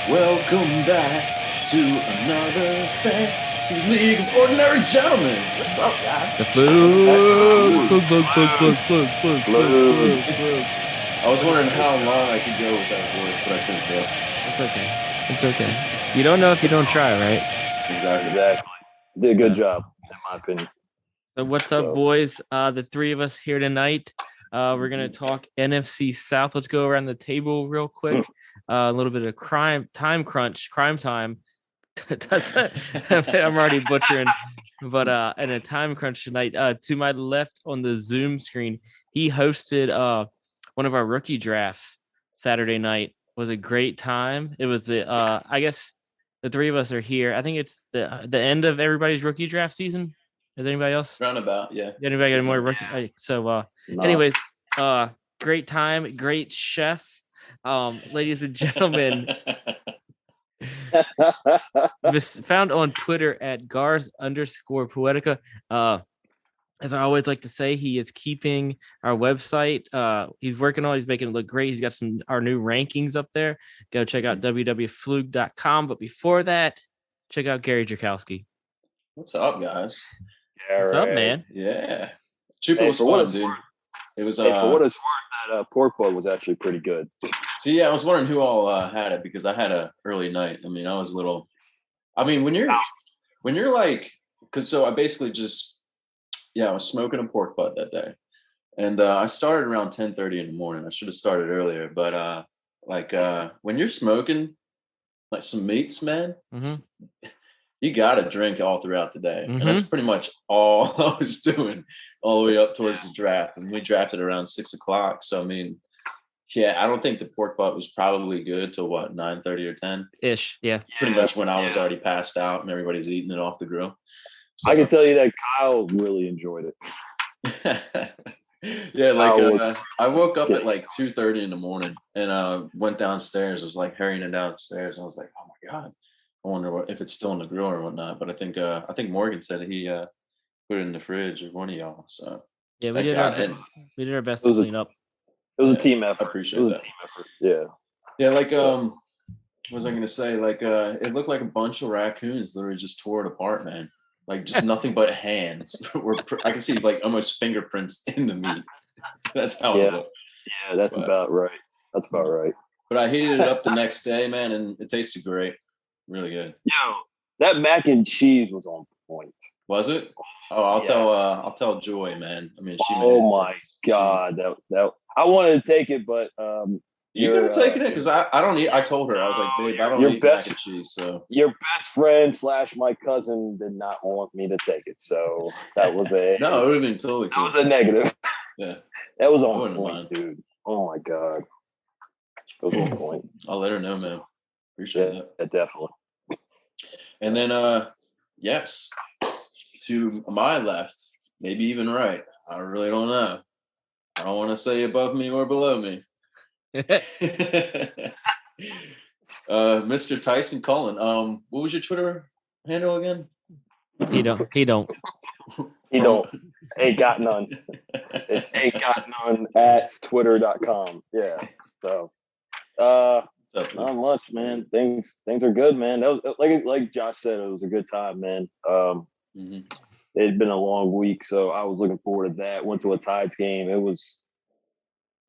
Welcome back to another Fantasy League of Ordinary Gentlemen. What's up, guys? The flug. I was wondering how long I could go with that voice, but I couldn't go. It's okay. You don't know if you don't try, right? Exactly. Did a good job, in my opinion. So what's up, boys? The three of us here tonight. We're gonna talk NFC South. Let's go around the table real quick. A little bit of crime time. I'm already butchering, but and a time crunch tonight. To my left on the Zoom screen, he hosted one of our rookie drafts Saturday night. It was a great time. It was I guess the three of us are here. I think it's the end of everybody's rookie draft season. Is anybody else? Roundabout, yeah. Anybody got more rookie? Yeah. So, anyways, great time, great chef. Ladies and gentlemen, found on Twitter at Gars_Poetica. As I always like to say, he is keeping our website. He's making it look great. He's got our new rankings up there. Go check out www.flug.com. But before that, check out Gary Jerkowski. What's up, guys? What's up, man? Yeah. Chupa was fun, dude. It was for what it's worth, that pork bug was actually pretty good. So yeah, I was wondering who all had it because I had a early night. I mean, I was a little. I mean, when you're like, because so I basically just, I was smoking a pork butt that day, and I started around 10:30 in the morning. I should have started earlier, but when you're smoking like some meats, man, you gotta drink all throughout the day, and that's pretty much all I was doing all the way up towards the draft. And we drafted around 6:00. So I mean. Yeah, I don't think the pork butt was probably good till 9:30 or 10 ish. Yeah, pretty much when I was already passed out and everybody's eating it off the grill. So, I can tell you that Kyle really enjoyed it. Yeah, I woke up at like 2:30 in the morning and went downstairs. I was like hurrying it downstairs. And I was like, oh my god, I wonder if it's still in the grill or whatnot. But I think Morgan said he put it in the fridge or one of y'all. So yeah, we did our best to clean up. It was a team effort. I appreciate that. Yeah. Yeah, what was I gonna say? It looked like a bunch of raccoons literally just tore it apart, man. Like just nothing but hands. I can see like almost fingerprints in the meat. That's how it looked. Yeah, that's about right. That's about right. But I heated it up the next day, man, and it tasted great. Really good. Yo, that mac and cheese was on point. Was it? Oh, I'll tell Joy, man. I mean, she made Oh my god, that I wanted to take it, but you could have taken it because I don't eat. I told her I was like, babe, I don't eat mac and cheese. So your best friend / my cousin did not want me to take it, so that was a no. It would have been totally cool. That was a negative. Yeah, that was on point, dude. Oh my god, it was on point. I'll let her know, man. Appreciate that. Yeah, definitely. And then yes, to my left, maybe even right. I really don't know. I don't want to say above me or below me. Mr. Tyson Cullen. What was your Twitter handle again? He don't. Ain't got none. It's ain't got none at twitter.com. Yeah. So not much, man. Things are good, man. That was like Josh said, it was a good time, man. It had been a long week, so I was looking forward to that. Went to a Tides game. It was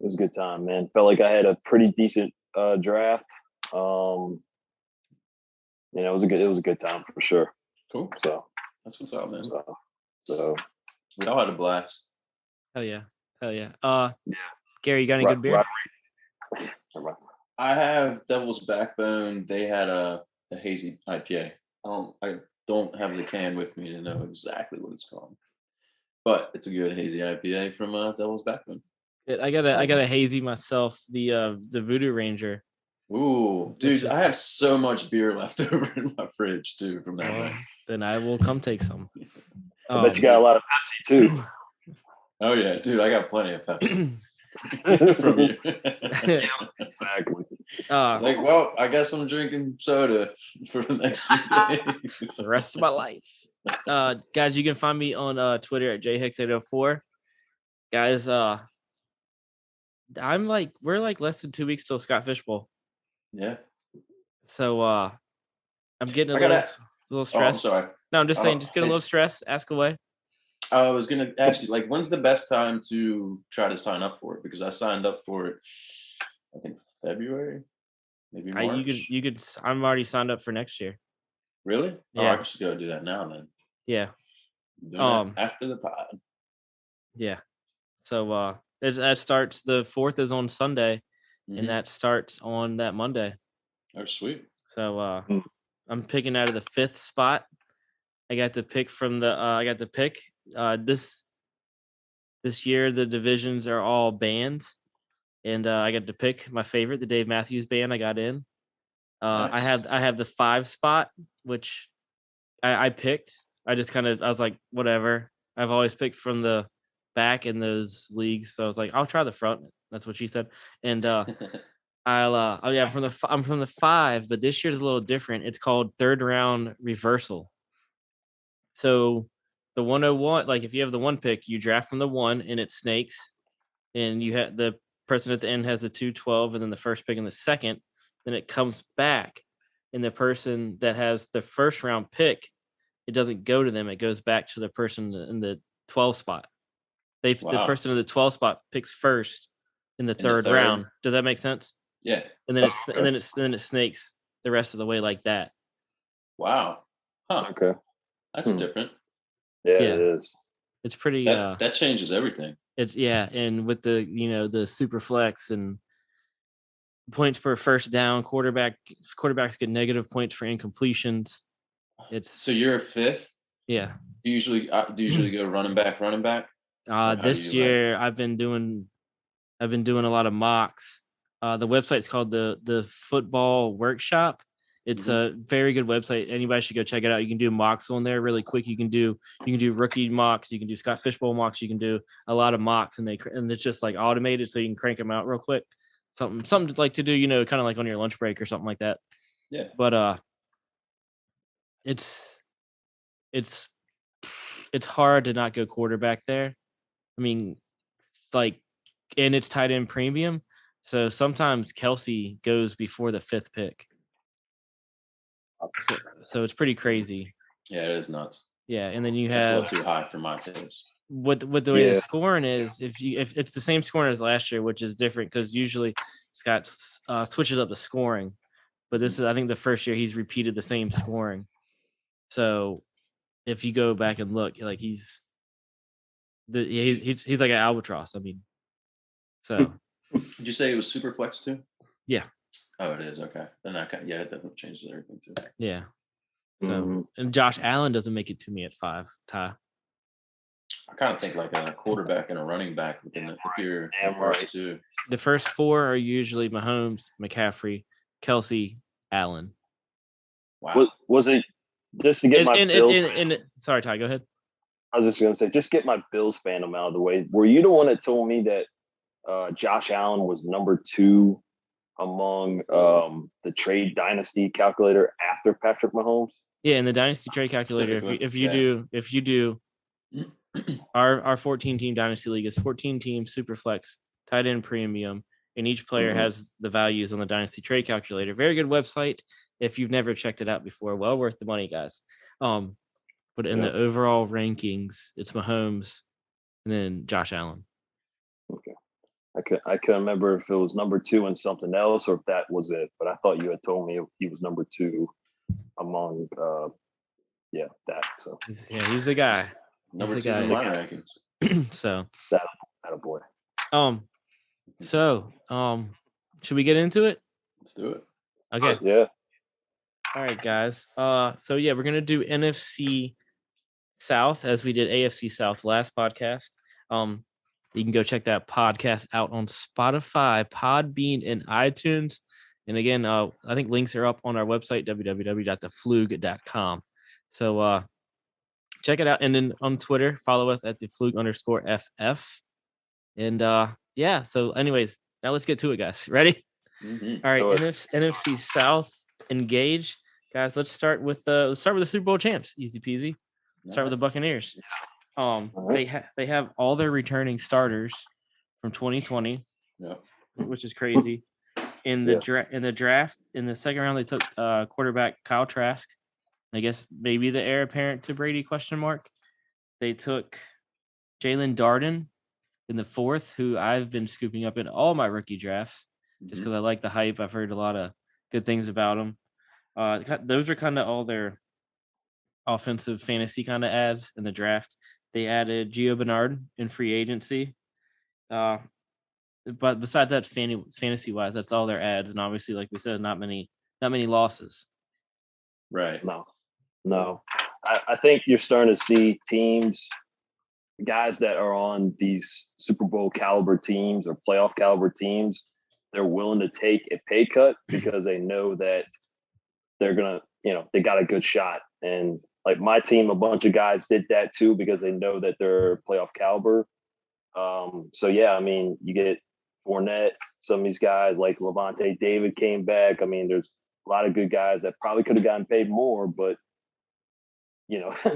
a good time, man. Felt like I had a pretty decent draft. It was a good time for sure. Cool. So that's what's up, man. So we all had a blast. Hell yeah. Gary, you got any good beer? I have Devil's Backbone. They had a hazy IPA. I don't have the can with me to know exactly what it's called, but it's a good hazy IPA from Devil's Backbone. I got a hazy myself. The Voodoo Ranger. Ooh, dude, I have so much beer left over in my fridge too from that one. Then I will come take some. I bet you got a lot of Pepsi too. Oh yeah, dude, I got plenty of Pepsi from you. Exactly. It's like, well, I guess I'm drinking soda for the next few days. The rest of my life. Guys, you can find me on Twitter at jhicks804. Guys, we're like less than 2 weeks till Scott Fish Bowl. Yeah. So I'm getting a I gotta. little Oh, I'm stressed. sorry. No, I'm just saying, just get a little stressed. Ask away. I was gonna ask you, like, when's the best time to try to sign up for it? Because I signed up for it, I think February, maybe March. You could. I'm already signed up for next year. Really? Oh, Yeah. I should go do that now then. Yeah. I'm doing that after the pod. Yeah. So that starts, the 4th is on Sunday, and that starts on that Monday. Oh, sweet. So I'm picking out of the 5th spot. I got to pick from this year the divisions are all bands, and I got to pick my favorite, the Dave Matthews Band. I got in. Nice. I have the 5 spot, which I picked. I was like, whatever. I've always picked from the back in those leagues, so I was like, I'll try the front. That's what she said. And I'm from the 5, but this year's a little different. It's called third round reversal. So the 101, like if you have the 1 pick, you draft from the 1 and it snakes, and you have the person at the end has the 212, and then the first pick in the second, then it comes back, and the person that has the first round pick, it doesn't go to them. It goes back to the person in the 12 spot. The person in the 12 spot picks first in the third round. Does that make sense? Yeah. And then it snakes the rest of the way like that. Wow. Huh. Okay. That's different. Yeah, it is. It's pretty. That changes everything. It's and with the the super flex and points per first down, quarterbacks get negative points for incompletions. So you're a 5th. Yeah. Do you usually go running back? This year I've been doing a lot of mocks. The website's called the Football Workshop. It's a very good website. Anybody should go check it out. You can do mocks on there really quick. You can do rookie mocks. You can do Scott Fishbowl mocks. You can do a lot of mocks, and it's just like automated, so you can crank them out real quick. Something like to do, kind of like on your lunch break or something like that. Yeah. But it's hard to not go quarterback there. I mean, it's like, and it's tight end premium. So sometimes Kelsey goes before the 5th pick. So it's pretty crazy. Yeah, it is nuts. Yeah, and then you have a little too high for my taste. What the way the scoring is, if it's the same scoring as last year, which is different because usually Scott switches up the scoring, but this is, I think, the first year he's repeated the same scoring. So if you go back and look, like he's like an albatross. I mean, so did you say it was super flex too? Yeah. Oh, it is. Okay. Then it definitely changes everything too. Yeah. So and Josh Allen doesn't make it to me at 5, Ty. I kind of think like a quarterback and a running back within if you're first 2. The first 4 are usually Mahomes, McCaffrey, Kelsey, Allen. Wow. Was it just to get my Bills? Sorry, Ty, go ahead. I was just going to say, just get my Bills fandom out of the way. Were you the one that told me that Josh Allen was number 2 among the trade dynasty calculator after Patrick Mahomes? Yeah, in the dynasty trade calculator, if you do our 14-team dynasty league is 14 teams, super flex, tight end premium, and each player has the values on the dynasty trade calculator. Very good website. If you've never checked it out before, well worth the money, guys. But in the overall rankings, it's Mahomes and then Josh Allen. Okay. I couldn't remember if it was number 2 and something else or if that was it, but I thought you had told me he was number 2 among that. So he's the guy. Number 2 in my rankings. So that a boy. So should we get into it? Let's do it. Okay. Yeah. All right, guys. So yeah, we're gonna do NFC South as we did AFC South last podcast. You can go check that podcast out on Spotify, Podbean, and iTunes. And again, I think links are up on our website, www.theflug.com. So check it out. And then on Twitter, follow us at @theflug_FF. And so anyways, now let's get to it, guys. Ready? All right, NFC South engage. Guys, let's start with the Super Bowl champs. Easy peasy. Start with the Buccaneers. They have all their returning starters from 2020, which is crazy. In the draft, in the second round, they took quarterback Kyle Trask. I guess maybe the heir apparent to Brady ? They took Jalen Darden in the fourth, who I've been scooping up in all my rookie drafts just because I like the hype. I've heard a lot of good things about him. Those are kind of all their offensive fantasy kind of ads in the draft. They added Gio Bernard in free agency. But besides that, fantasy wise, that's all their ads. And obviously, like we said, not many losses. Right. No. I think you're starting to see teams, guys that are on these Super Bowl caliber teams or playoff caliber teams, they're willing to take a pay cut because they know that they're going to, they got a good shot. And like my team, a bunch of guys did that too because they know that they're playoff caliber. So yeah, I mean, you get Fournette, some of these guys like Levante David came back. I mean, there's a lot of good guys that probably could have gotten paid more, but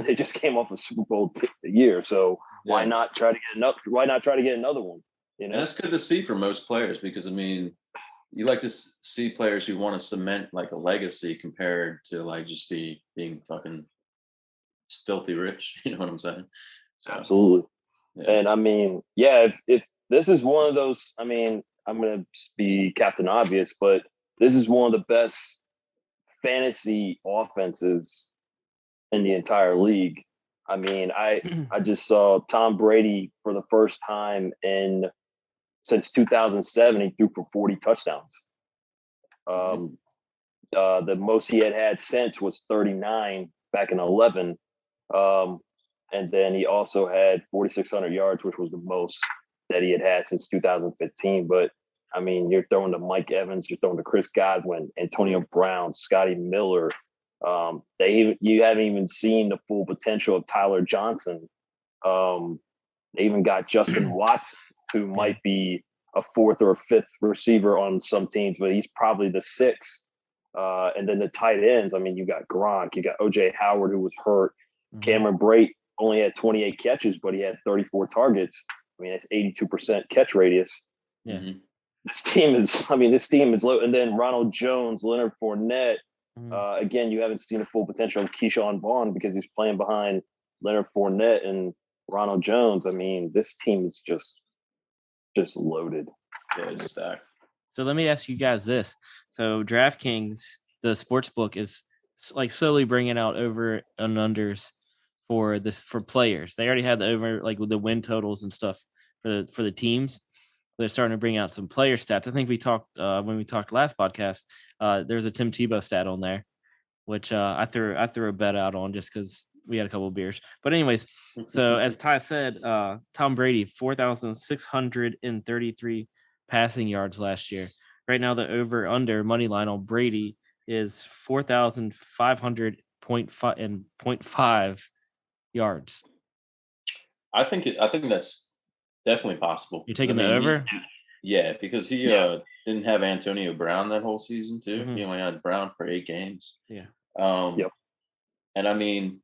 they just came off a Super Bowl year. So why not try to get another one? And that's good to see for most players because I mean, you like to see players who want to cement like a legacy compared to like just being fucking filthy rich. You know what I'm saying? So, absolutely. Yeah. And I mean, if this is one of those, I mean, I'm gonna be Captain Obvious, but this is one of the best fantasy offenses in the entire league. I mean, I just saw Tom Brady for the first time since 2007. He threw for 40 touchdowns. The most he had since was 39 back in 11. And then he also had 4,600 yards, which was the most that he had since 2015. But I mean, you're throwing to Mike Evans, you're throwing to Chris Godwin, Antonio Brown, Scotty Miller. You haven't even seen the full potential of Tyler Johnson. They even got Justin Watson, who might be a fourth or a fifth receiver on some teams, but he's probably the sixth. And then the tight ends, I mean, you got Gronk, you got OJ Howard, who was hurt. Cameron Brate only had 28 catches, but he had 34 targets. I mean, that's 82% catch radius. Yeah. This team is low. And then Ronald Jones, Leonard Fournette. Again, you haven't seen the full potential of Keyshawn Vaughn because he's playing behind Leonard Fournette and Ronald Jones. I mean, this team is just loaded. Yeah, it's stacked. So let me ask you guys this. So DraftKings, the sports book, is like slowly bringing out over and unders for players. They already had the over, like with the win totals and stuff for the teams. They're starting to bring out some player stats. I think we talked when we talked last podcast. There's a Tim Tebow stat on there, which I threw a bet out on just because we had a couple of beers. But anyways, so as Ty said, Tom Brady 4,633 passing yards last year. Right now, the over under money line on Brady is 4,500.5 yards. I think that's definitely possible. You're taking the over? Yeah, because he didn't have Antonio Brown that whole season too. Mm-hmm. He only had Brown for 8 games. Yeah. And I mean,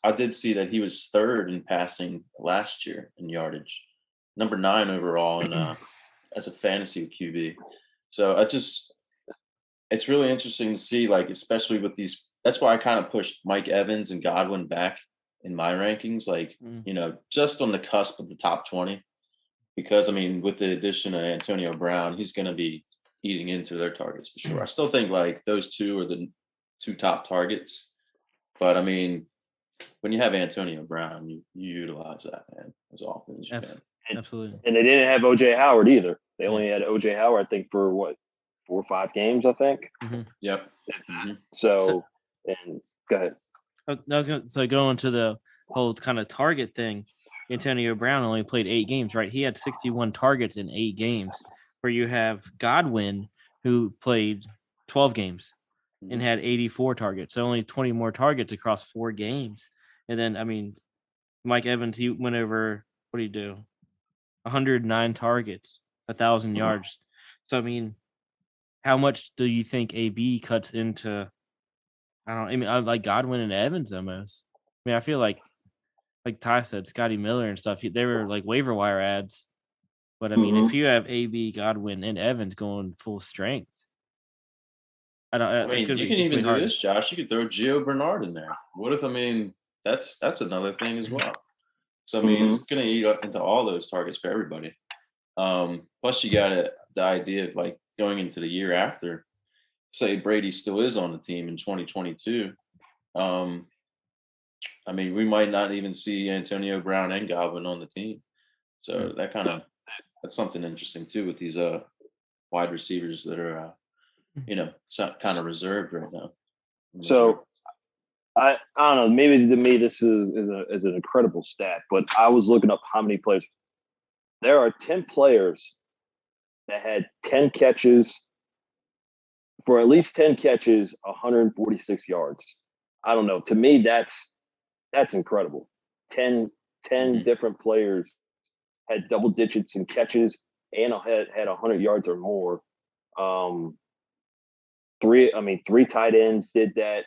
I did see that he was third in passing last year in yardage, number 9 overall, and as a fantasy QB. So it's really interesting to see, like, especially with these. That's why I kind of pushed Mike Evans and Godwin back in my rankings, like, just on the cusp of the top 20, because I mean, with the addition of Antonio Brown, he's going to be eating into their targets for sure. I still think like those two are the 2 top targets, but I mean, when you have Antonio Brown, you utilize that, man, as often as you can. Absolutely. And they didn't have OJ Howard either. They only had OJ Howard, I think, for 4 or 5 games, I think. Mm-hmm. Yep. So, and go ahead. Going to the whole kind of target thing, Antonio Brown only played 8 games, right? He had 61 targets in 8 games, where you have Godwin, who played 12 games and had 84 targets. So only 20 more targets across 4 games. And then, I mean, Mike Evans, he went over, what do you do? 109 targets, 1,000 yards. So, I mean, how much do you think AB cuts into? I like Godwin and Evans almost. I mean, I feel like Ty said, Scotty Miller and stuff, they were like waiver wire ads But I mean, if you have AB, Godwin, and Evans going full strength, I mean, you can even do this, Josh. You could throw Gio Bernard in there. What if, I mean, that's another thing as well. So, I mean, it's going to eat up into all those targets for everybody. Plus, you got the idea of like going into the year after, say Brady still is on the team in 2022. I mean, we might not even see Antonio Brown and Godwin on the team. So that's something interesting too with these wide receivers that are kind of reserved right now. So I don't know. Maybe to me this is an incredible stat, but I was looking up how many players. There are 10 players that had 10 catches for at least 10 catches, 146 yards. I don't know. To me, that's incredible. 10 different players had double digits in catches and had 100 yards or more. Three tight ends did that.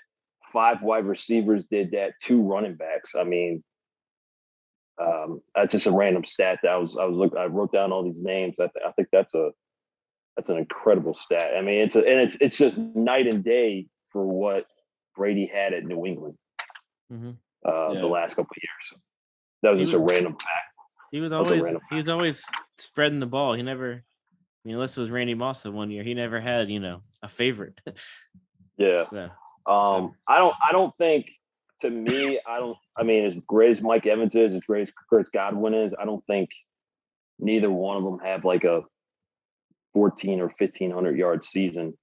5 wide receivers did that. 2 running backs. I mean, that's just a random stat that I wrote down all these names. I think that's an incredible stat. I mean, it's just night and day for what Brady had at New England the last couple of years. That was just a random fact. He was always spreading the ball. He never, unless it was Randy Moss one year, he never had a favorite. Yeah. I don't think. To me, I mean, as great as Mike Evans is, as great as Chris Godwin is, I don't think neither one of them have like a 1,400 or 1,500 yard season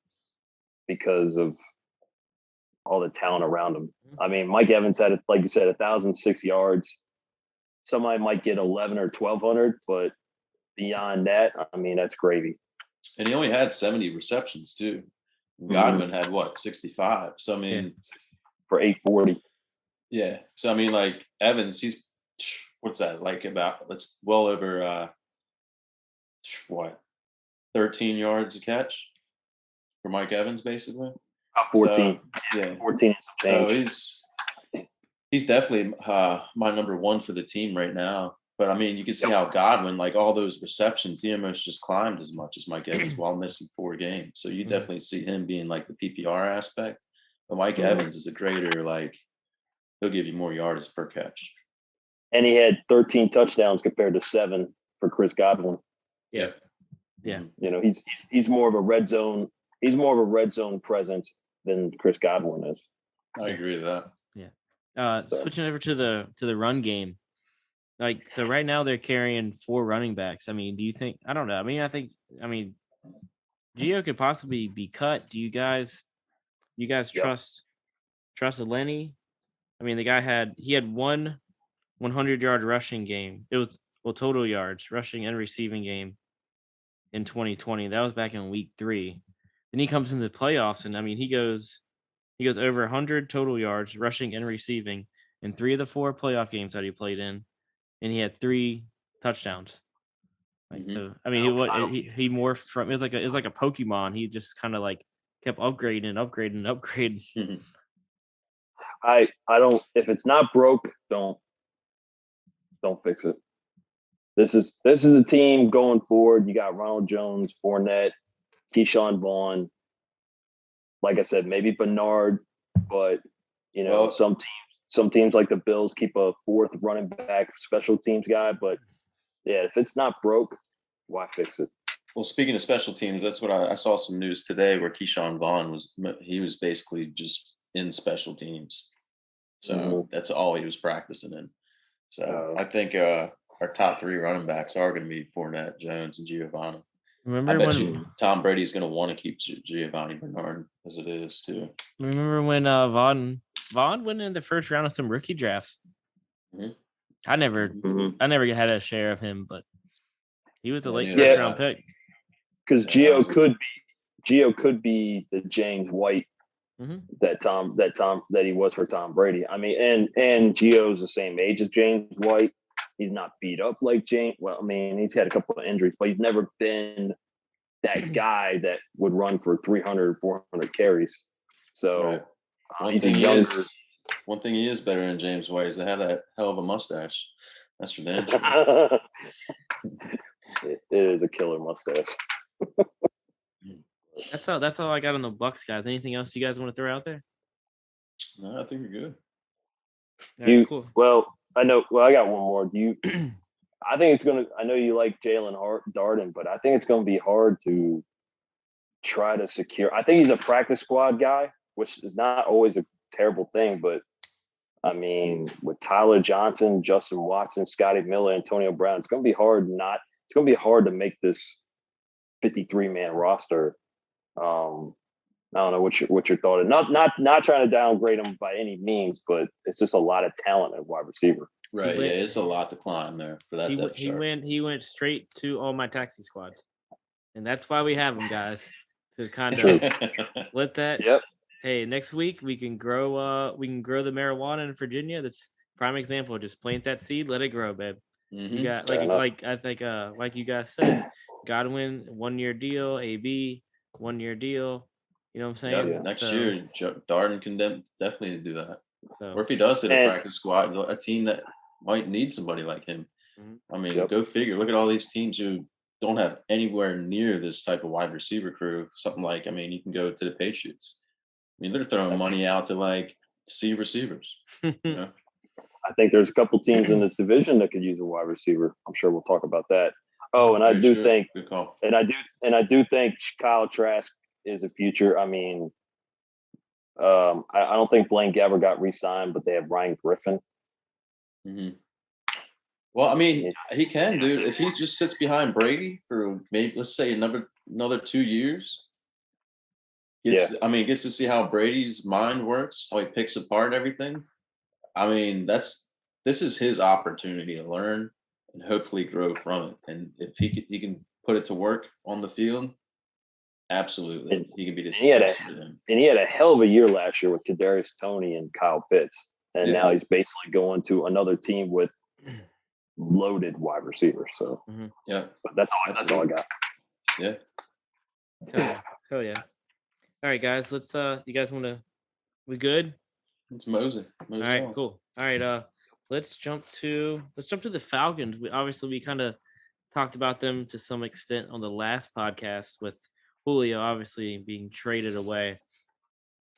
because of all the talent around him. I mean, Mike Evans had, like you said, 1,006 yards. Somebody might get 1,100 or 1,200, but beyond that, I mean, that's gravy. And he only had 70 receptions too. Godwin had 65. So I mean, for 840. Yeah. So I mean, like Evans, he's what's that like about? That's well over 13 yards a catch for Mike Evans, basically. About 14. So, yeah, 14. So he's definitely my number one for the team right now. But I mean, you can see how Godwin, like all those receptions, he almost just climbed as much as Mike Evans while missing 4 games. So you definitely see him being like the PPR aspect. But Mike Evans is a greater, like, he'll give you more yards per catch. And he had 13 touchdowns compared to 7 for Chris Godwin. Yeah. He's more of a red zone. He's more of a red zone presence than Chris Godwin is. I agree with that. Yeah. Switching over to the run game. Like, so right now they're carrying 4 running backs. I mean, do you think, I don't know. I mean, Gio could possibly be cut. Do you guys trust Lenny? I mean, the guy had 1 100-yard rushing game. It was total yards, rushing and receiving game in 2020. That was back in week 3. Then he comes into the playoffs, and I mean, he goes over 100 total yards, rushing and receiving in 3 of the 4 playoff games that he played in, and he had 3 touchdowns. Like so, I mean, he morphed from it was like a Pokemon. He just kind of like kept upgrading. I don't. If it's not broke, don't fix it. This is a team going forward. You got Ronald Jones, Fournette, Keyshawn Vaughn. Like I said, maybe Bernard, but some teams like the Bills keep a 4th running back, special teams guy. But yeah, if it's not broke, why fix it? Well, speaking of special teams, that's what I saw some news today where Keyshawn Vaughn was basically just in special teams. So that's all he was practicing in. So I think our top 3 running backs are going to be Fournette, Jones, and Giovanni. I bet you Tom Brady's going to want to keep Giovanni Bernard as it is too. Remember when Vaughn went in the first round of some rookie drafts? I never had a share of him, but he was a late first round pick. Because Gio could be the James White that he was for Tom Brady. I mean, and Gio's the same age as James White. He's not beat up like James. Well, I mean, he's had a couple of injuries, but he's never been that guy that would run for 300, 400 carries. So one thing he is better than James White is to have that hell of a mustache. That's for damn sure. is a killer mustache. That's all I got on the Bucks, guys. Anything else you guys want to throw out there? No, I think we're good. All right, cool. Well, I know. Well, I got one more. Do you? I think it's gonna. I know you like Jalen Darden, but I think it's gonna be hard to try to secure. I think he's a practice squad guy, which is not always a terrible thing. But I mean, with Tyler Johnson, Justin Watson, Scotty Miller, Antonio Brown, it's gonna be hard. It's gonna be hard to make this 53-man roster. I don't know what your thought is. Not trying to downgrade him by any means, but it's just a lot of talent at wide receiver. Right. Yeah, it's a lot to climb there for that depth chart. He went straight to all my taxi squads, and that's why we have him, guys, to kind of let that. Yep. Hey, next week we can grow the marijuana in Virginia. That's prime example. Just plant that seed, let it grow, babe. Mm-hmm. You got like I think like you guys said, Godwin 1-year deal, AB 1-year deal. You know what I'm saying? Yeah, next year, Darden can definitely do that. Or if he does hit a practice squad, a team that might need somebody like him. I mean, go figure. Look at all these teams who don't have anywhere near this type of wide receiver crew. Something like, I mean, you can go to the Patriots. I mean, they're throwing money out to like C receivers. You know? I think there's a couple teams in this division that could use a wide receiver. I'm sure we'll talk about that. Oh, and I do think, and I do think Kyle Trask is a future. I mean, I don't think Blaine Gabbert got re-signed, but they have Ryan Griffin. Mm-hmm. Well, I mean, he can, dude. If he just sits behind Brady for maybe, let's say, another 2 years, gets to see how Brady's mind works, how he picks apart everything. I mean, this is his opportunity to learn and hopefully grow from it. And if he can put it to work on the field, absolutely, he can be the success for them. And he had a hell of a year last year with Kadarius Toney and Kyle Pitts, and now he's basically going to another team with loaded wide receivers. So but that's all I got. Yeah. Hell yeah. All right, guys. Let's you guys want to? We good? It's Mosey. All right, cool. All right, let's jump to the Falcons. We kind of talked about them to some extent on the last podcast with Julio obviously being traded away.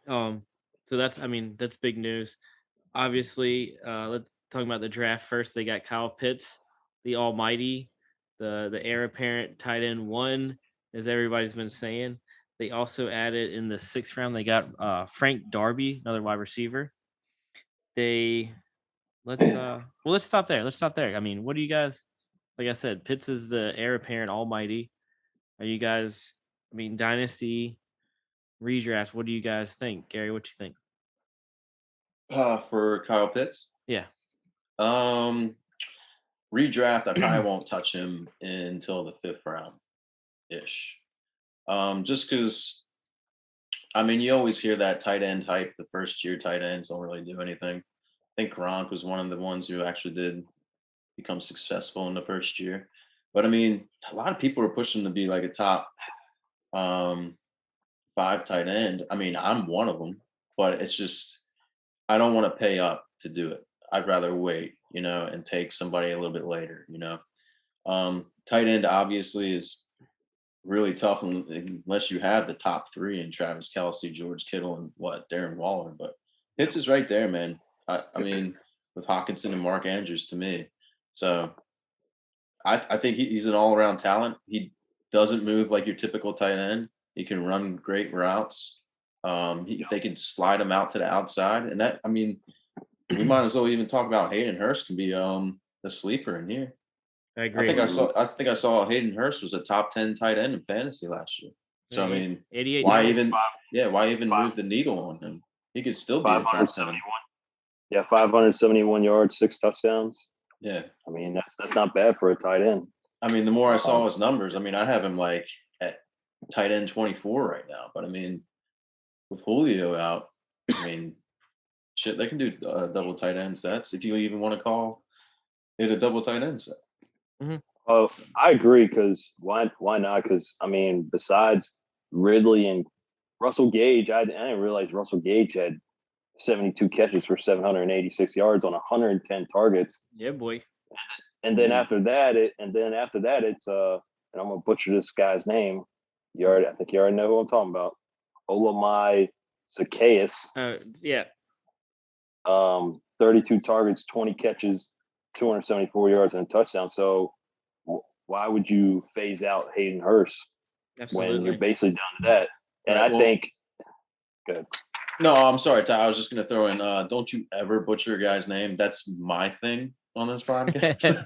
So that's big news. Obviously, let's talk about the draft first. They got Kyle Pitts, the almighty, the heir apparent tight end 1, as everybody's been saying. They also added in the 6th round, they got Frank Darby, another wide receiver. Let's stop there. I mean, what do you guys, like I said, Pitts is the heir apparent almighty. Are you guys, I mean, dynasty redraft, what do you guys think? Gary, what you think? For Kyle Pitts? Yeah. Redraft, I probably won't touch him until the 5th round ish. Just because, I mean, you always hear that tight end hype. The first year tight ends don't really do anything. I think Gronk was one of the ones who actually did become successful in the first year. But I mean, a lot of people are pushing him to be like a top 5 tight end. I mean, I'm one of them, but it's just, I don't want to pay up to do it. I'd rather wait, and take somebody a little bit later, Tight end obviously is really tough unless you have the top 3 in Travis Kelce, George Kittle, and Darren Waller. But Pitts is right there, man. I mean, with Hockenson and Mark Andrews to me. So I think he's an all-around talent. He doesn't move like your typical tight end. He can run great routes. They can slide him out to the outside. And that, I mean, we might as well even talk about Hayden Hurst can be the sleeper in here. I agree. I think I saw Hayden Hurst was a top 10 tight end in fantasy last year. So I mean, 88 why even move the needle on him? He could still be a top 10. Yeah, 571 yards, 6 touchdowns. Yeah. I mean, that's not bad for a tight end. I mean, the more I saw his numbers, I mean, I have him like at tight end 24 right now. But I mean, with Julio out, I mean, shit, they can do double tight end sets if you even want to call it a double tight end set. Mm-hmm. Oh, I agree. Because why not? Because I mean, besides Ridley and Russell Gage, I didn't realize Russell Gage had 72 catches for 786 yards on 110 targets. Yeah, boy. And then after that, it's and I'm gonna butcher this guy's name. I think you already know who I'm talking about. Olamide Zacchaeus. Yeah. 32 targets, 20 catches, 274 yards, and a touchdown. So why would you phase out Hayden Hurst when you're basically down to that? And I think good. No, I'm sorry, Ty. I was just going to throw in, don't you ever butcher a guy's name. That's my thing on this podcast.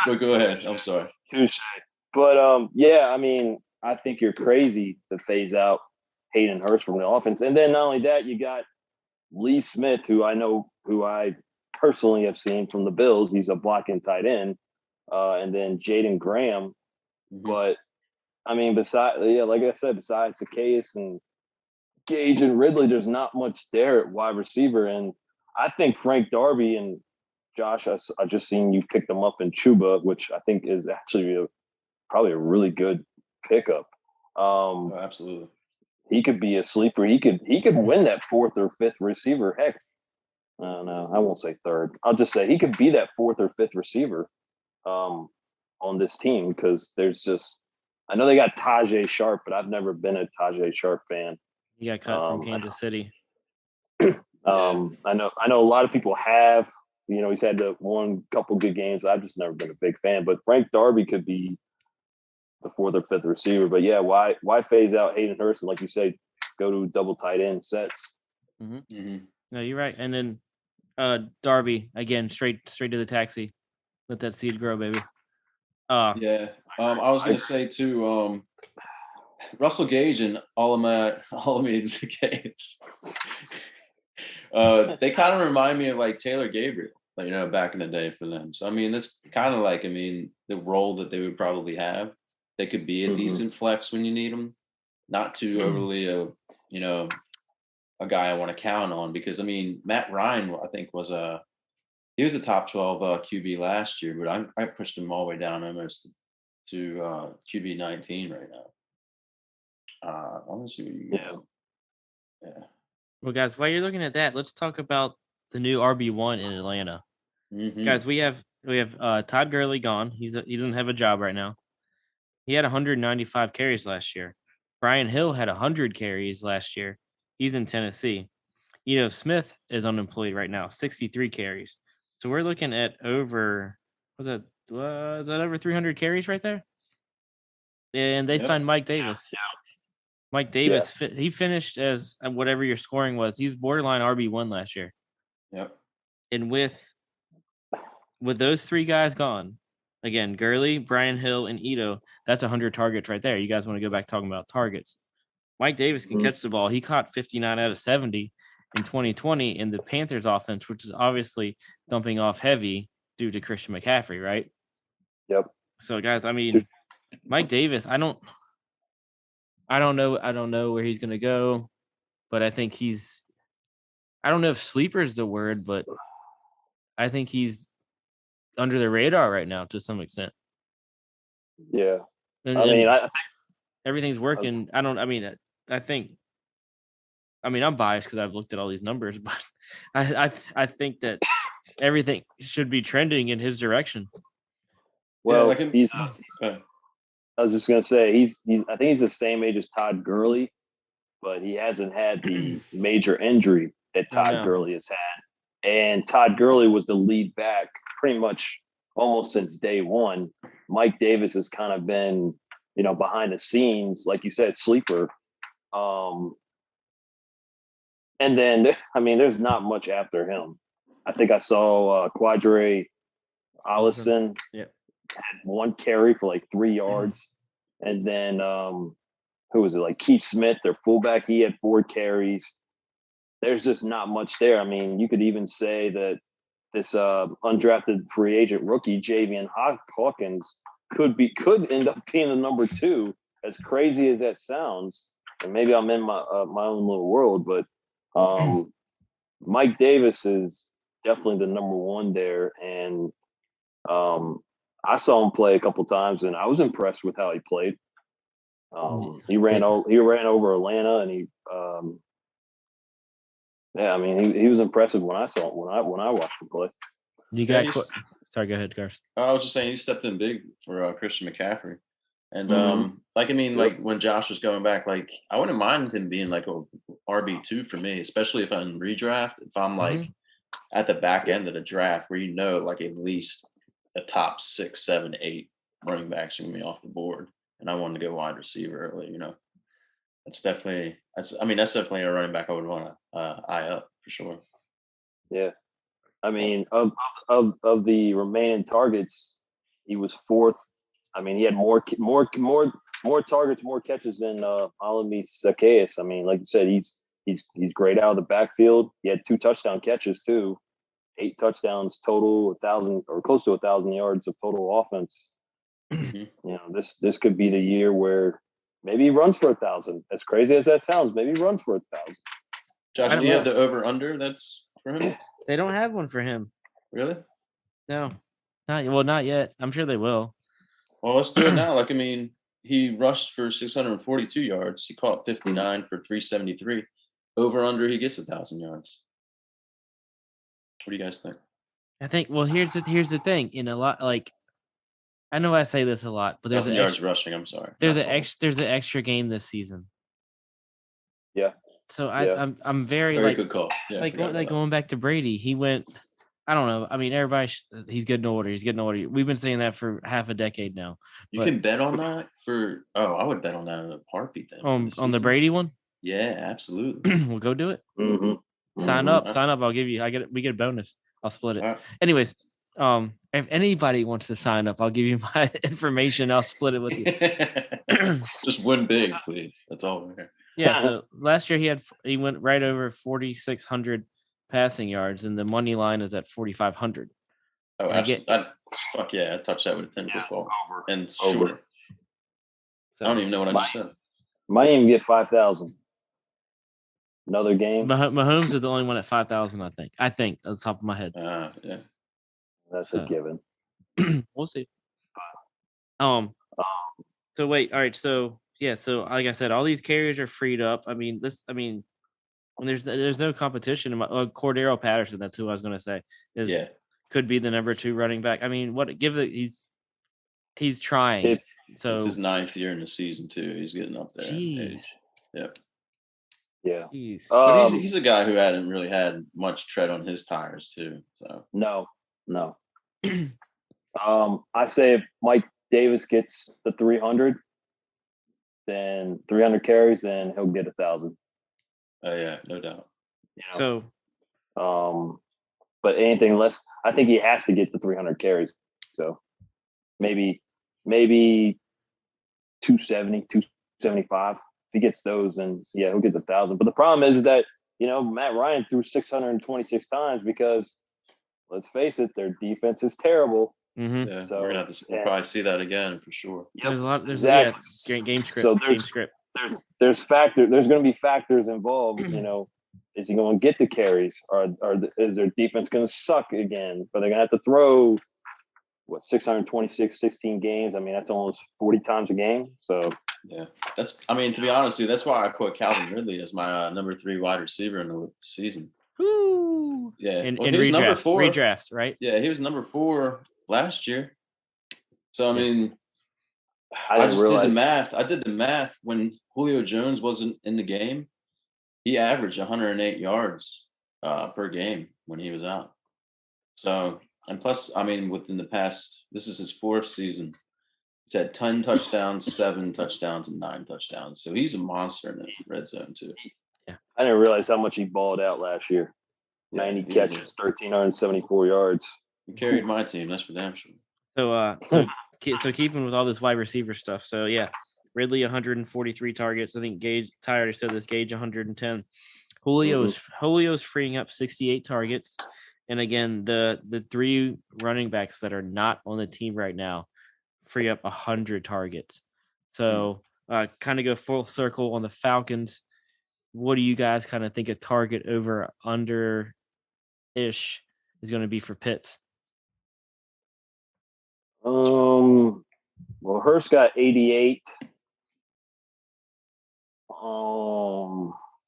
But go ahead. I'm sorry. Touche. But, yeah, I mean, I think you're crazy to phase out Hayden Hurst from the offense. And then not only that, you got Lee Smith, who I personally have seen from the Bills. He's a blocking tight end. And then Jaden Graham. Mm-hmm. But, I mean, like I said, besides Zacchaeus and Gage and Ridley, there's not much there at wide receiver. And I think Frank Darby and Josh, I just seen you pick them up in Chuba, which I think is actually probably a really good pickup. Absolutely. He could be a sleeper. He could win that fourth or fifth receiver. Heck, no, I won't say third. I'll just say he could be that fourth or fifth receiver on this team because there's just I know they got Tajay Sharp, but I've never been a Tajay Sharp fan. He got cut from Kansas City. I know a lot of people have. You know, he's had the couple good games. I've just never been a big fan. But Frank Darby could be the fourth or fifth receiver. But yeah, why phase out Hayden Hurst and like you say, go to double tight end sets? Mm-hmm. Mm-hmm. No, you're right. And then Darby again, straight to the taxi. Let that seed grow, baby. Yeah. I was gonna say too, Russell Gage and Olamide Zacchaeus. They kind of remind me of like Taylor Gabriel, back in the day for them. So I mean, that's kind of like the role that they would probably have. They could be a decent flex when you need them, not too overly a guy I want to count on because I mean Matt Ryan I think he was a top 12 QB last year, but I pushed him all the way down almost to QB 19 right now. I want to see what you got. Yeah. Well, guys, while you're looking at that, let's talk about the new RB1 in Atlanta. Mm-hmm. Guys, we have Todd Gurley gone. He doesn't have a job right now. He had 195 carries last year. Brian Hill had 100 carries last year. He's in Tennessee. Smith is unemployed right now, 63 carries. So we're looking at over is that over 300 carries right there? And they signed Mike Davis. Yeah. Mike Davis, he finished as whatever your scoring was. He was borderline RB1 last year. Yep. And with those three guys gone, again, Gurley, Brian Hill, and Ito, that's 100 targets right there. You guys want to go back talking about targets. Mike Davis can catch the ball. He caught 59 out of 70 in 2020 in the Panthers offense, which is obviously dumping off heavy due to Christian McCaffrey, right? Yep. So, guys, I mean, Mike Davis, I don't know where he's going to go, but I think I don't know if sleeper is the word, but I think he's under the radar right now to some extent. Yeah. I think everything's working. I'm biased because I've looked at all these numbers, but I think that everything should be trending in his direction. Well, I was just gonna say I think he's the same age as Todd Gurley, but he hasn't had the major injury that Todd Gurley has had. And Todd Gurley was the lead back pretty much almost since day one. Mike Davis has kind of been, behind the scenes, like you said, sleeper. And then, there's not much after him. I think I saw Quadre Allison had one carry for like 3 yards. And then, who was it? Like Keith Smith, their fullback, he had 4 carries. There's just not much there. I mean, you could even say that this undrafted free agent rookie, Javian Hawkins, could end up being the number 2, as crazy as that sounds. And maybe I'm in my own little world, but Mike Davis is definitely the number 1 there. And I saw him play a couple times, and I was impressed with how he played. He ran over Atlanta, and he was impressive when I saw him when I watched him play. You got sorry, go ahead, Garth. I was just saying he stepped in big for Christian McCaffrey. And Mm-hmm. like when Josh was going back, like I wouldn't mind him being like a RB2 for me, especially if I'm in redraft. If I'm like at the back end of the draft where like at least the top 6, 7, 8 running backs are gonna be off the board, and I wanted to go wide receiver early. That's definitely a running back I would want to eye up for sure. Yeah, I mean, of the remaining targets, he was fourth. I mean, he had more targets, more catches than Alami Zacchaeus. I mean, like you said, he's great out of the backfield. He had 2 touchdown catches too, 8 touchdowns total, 1,000 or close to 1,000 yards of total offense. This could be the year where maybe he runs for 1,000. As crazy as that sounds, maybe he runs for 1,000. Josh, do you have the over under that's for him? They don't have one for him. Really? No, not yet. I'm sure they will. Well, let's do it now. Like, I mean, he rushed for 642 yards. He caught 59 for 373. Over under, he gets 1,000 yards. What do you guys think? I think. Well, here's the thing. In a lot, like, I know I say this a lot, but there's 1,000 yards rushing. I'm sorry. There's an extra game this season. Yeah. So I'm very good call. Yeah, going back to Brady. He went. I don't know. I mean, everybody. He's getting older. We've been saying that for half a decade now. You can bet on that I would bet on that in a heartbeat then. On the Brady one? Yeah, absolutely. We'll go do it. Mm-hmm. Sign up. I'll give you. We get a bonus. I'll split it. Right. Anyways, if anybody wants to sign up, I'll give you my information. I'll split it with you. Just win big, please. That's all we're here. Yeah. So last year he went right over 4,600 passing yards, and the money line is at 4,500. Oh, absolutely! Fuck yeah! I touched that with a 10-foot ball and shorter. So, I don't even know what I just said. Might even get 5,000. Another game. Mahomes is the only one at 5,000. I think at the top of my head. Yeah, that's a given. We'll see. So wait. All right. So yeah. So like I said, all these carriers are freed up. I mean, when there's no competition. Cordero Patterson. That's who I was going to say. Could be the number 2 running back. I mean, he's trying. So it's his 9th year in the season too. He's getting up there. Jeez. Yep. Yeah. But he's a guy who hadn't really had much tread on his tires too. So no. I say if Mike Davis gets the 300, then 300 carries, then he'll get 1,000. Oh yeah, no doubt. So, but anything less, I think he has to get the 300 carries. So maybe 270, 275. If he gets those, then he'll get the 1,000. But the problem is that Matt Ryan threw 626 times because, let's face it, their defense is terrible. Mm-hmm. Yeah, so we're gonna have to probably see that again for sure. Yep. There's a lot. There's game script. So game script. There's going to be factors involved. Is he going to get the carries, or is their defense going to suck again? But they're going to have to throw 626, 16 games. I mean, that's almost 40 times a game. So yeah, to be honest, dude, that's why I put Calvin Ridley as my number 3 wide receiver in the season. Ooh. Yeah, in redraft, right? Yeah, he was number 4 last year. So I mean, I just did the math. I did the math when Julio Jones wasn't in the game. He averaged 108 yards per game when he was out. So, and plus, I mean, within the past, this is his 4th season. He's had 10 touchdowns, 7 touchdowns, and 9 touchdowns. So he's a monster in the red zone too. Yeah, I didn't realize how much he balled out last year. 90 catches, 1,374 yards. He carried my team. That's for damn sure. So keeping with all this wide receiver stuff. So yeah, Ridley 143 targets. I think Ty already said this. Gage 110. Julio's freeing up 68 targets. And again, the 3 running backs that are not on the team right now free up 100 targets. So kind of go full circle on the Falcons. What do you guys kind of think a target over under ish is going to be for Pitts? Well, Hurst got 88.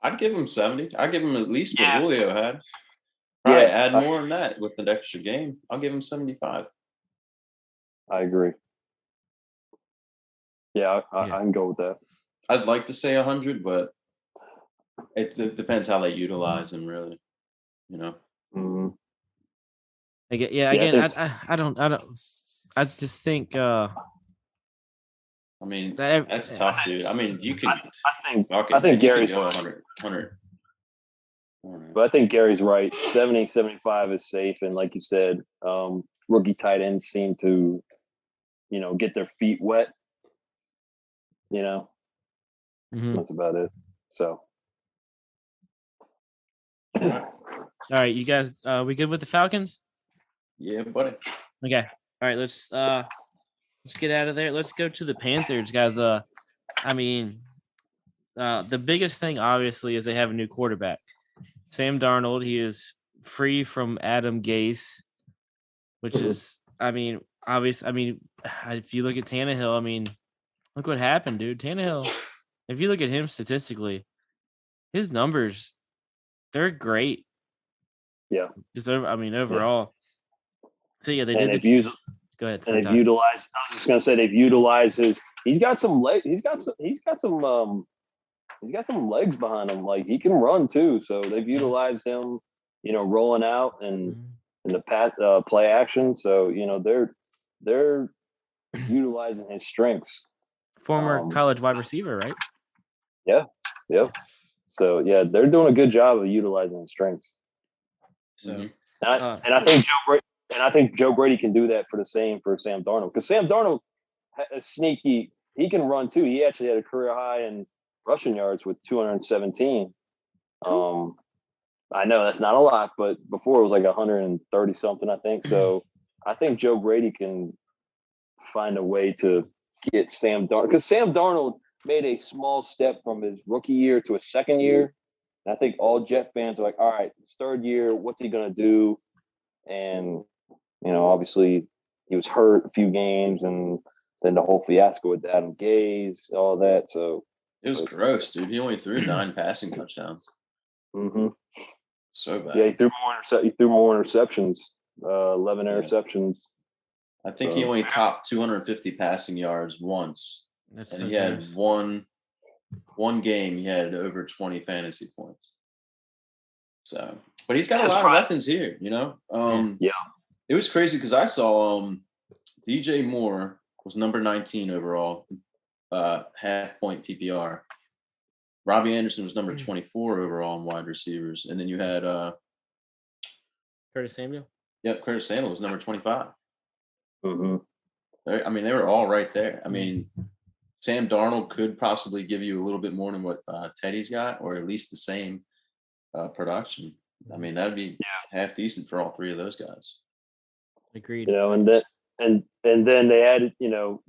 I'd give him 70. I'd give him at least what Julio had. Probably add more than that with an extra game. I'll give him 75. I agree. Yeah, I can go with that. I'd like to say 100, but it depends how they utilize him, really. You know. Mm-hmm. Again, I just think. I mean, that's tough, dude. I mean, you can. I think Gary's go 100. But I think Gary's right. 70, 75 is safe, and like you said, rookie tight ends seem to, get their feet wet. That's about it. So. All right, you guys, we good with the Falcons? Yeah, buddy. Okay. All right, let's get out of there. Let's go to the Panthers, guys. The biggest thing obviously is they have a new quarterback. Sam Darnold, he is free from Adam Gase, which is, obvious. If you look at Tannehill, look what happened, dude. Tannehill, if you look at him statistically, his numbers, they're great. Yeah. Overall. So yeah, they did. Go ahead. And they've utilized. I was just gonna say they've utilized his. He's got some leg. He's got some legs behind him. Like he can run too. So they've utilized him. Rolling out and in the pass play action. So they're utilizing his strengths. Former college wide receiver, right? Yeah. Yep. So yeah, they're doing a good job of utilizing his strengths. So, I think Joe Brady can do that for Sam Darnold, because Sam Darnold is sneaky. He can run too. He actually had a career high in rushing yards with 217. I know that's not a lot, but before it was like 130 something, I think. So I think Joe Brady can find a way to get Sam Darnold, because Sam Darnold made a small step from his rookie year to his second year. And I think all Jet fans are like, all right, his third year, what's he going to do? And, obviously he was hurt a few games, and then the whole fiasco with Adam Gase, all that. So it was gross, dude. He only threw 9 passing touchdowns. Mm-hmm. So bad. Yeah, he threw more interceptions, 11 interceptions. I think he only topped 250 passing yards once. He had one game, he had over 20 fantasy points. So, but he's got a lot of weapons here, It was crazy because I saw DJ Moore was number 19 overall, half point PPR. Robbie Anderson was number 24 overall in wide receivers. And then you had Curtis Samuel. Yep, Curtis Samuel was number 25. Mm-hmm. They were all right there. Sam Darnold could possibly give you a little bit more than what Teddy's got, or at least the same production. That'd be half decent for all three of those guys. Agreed. And then they added,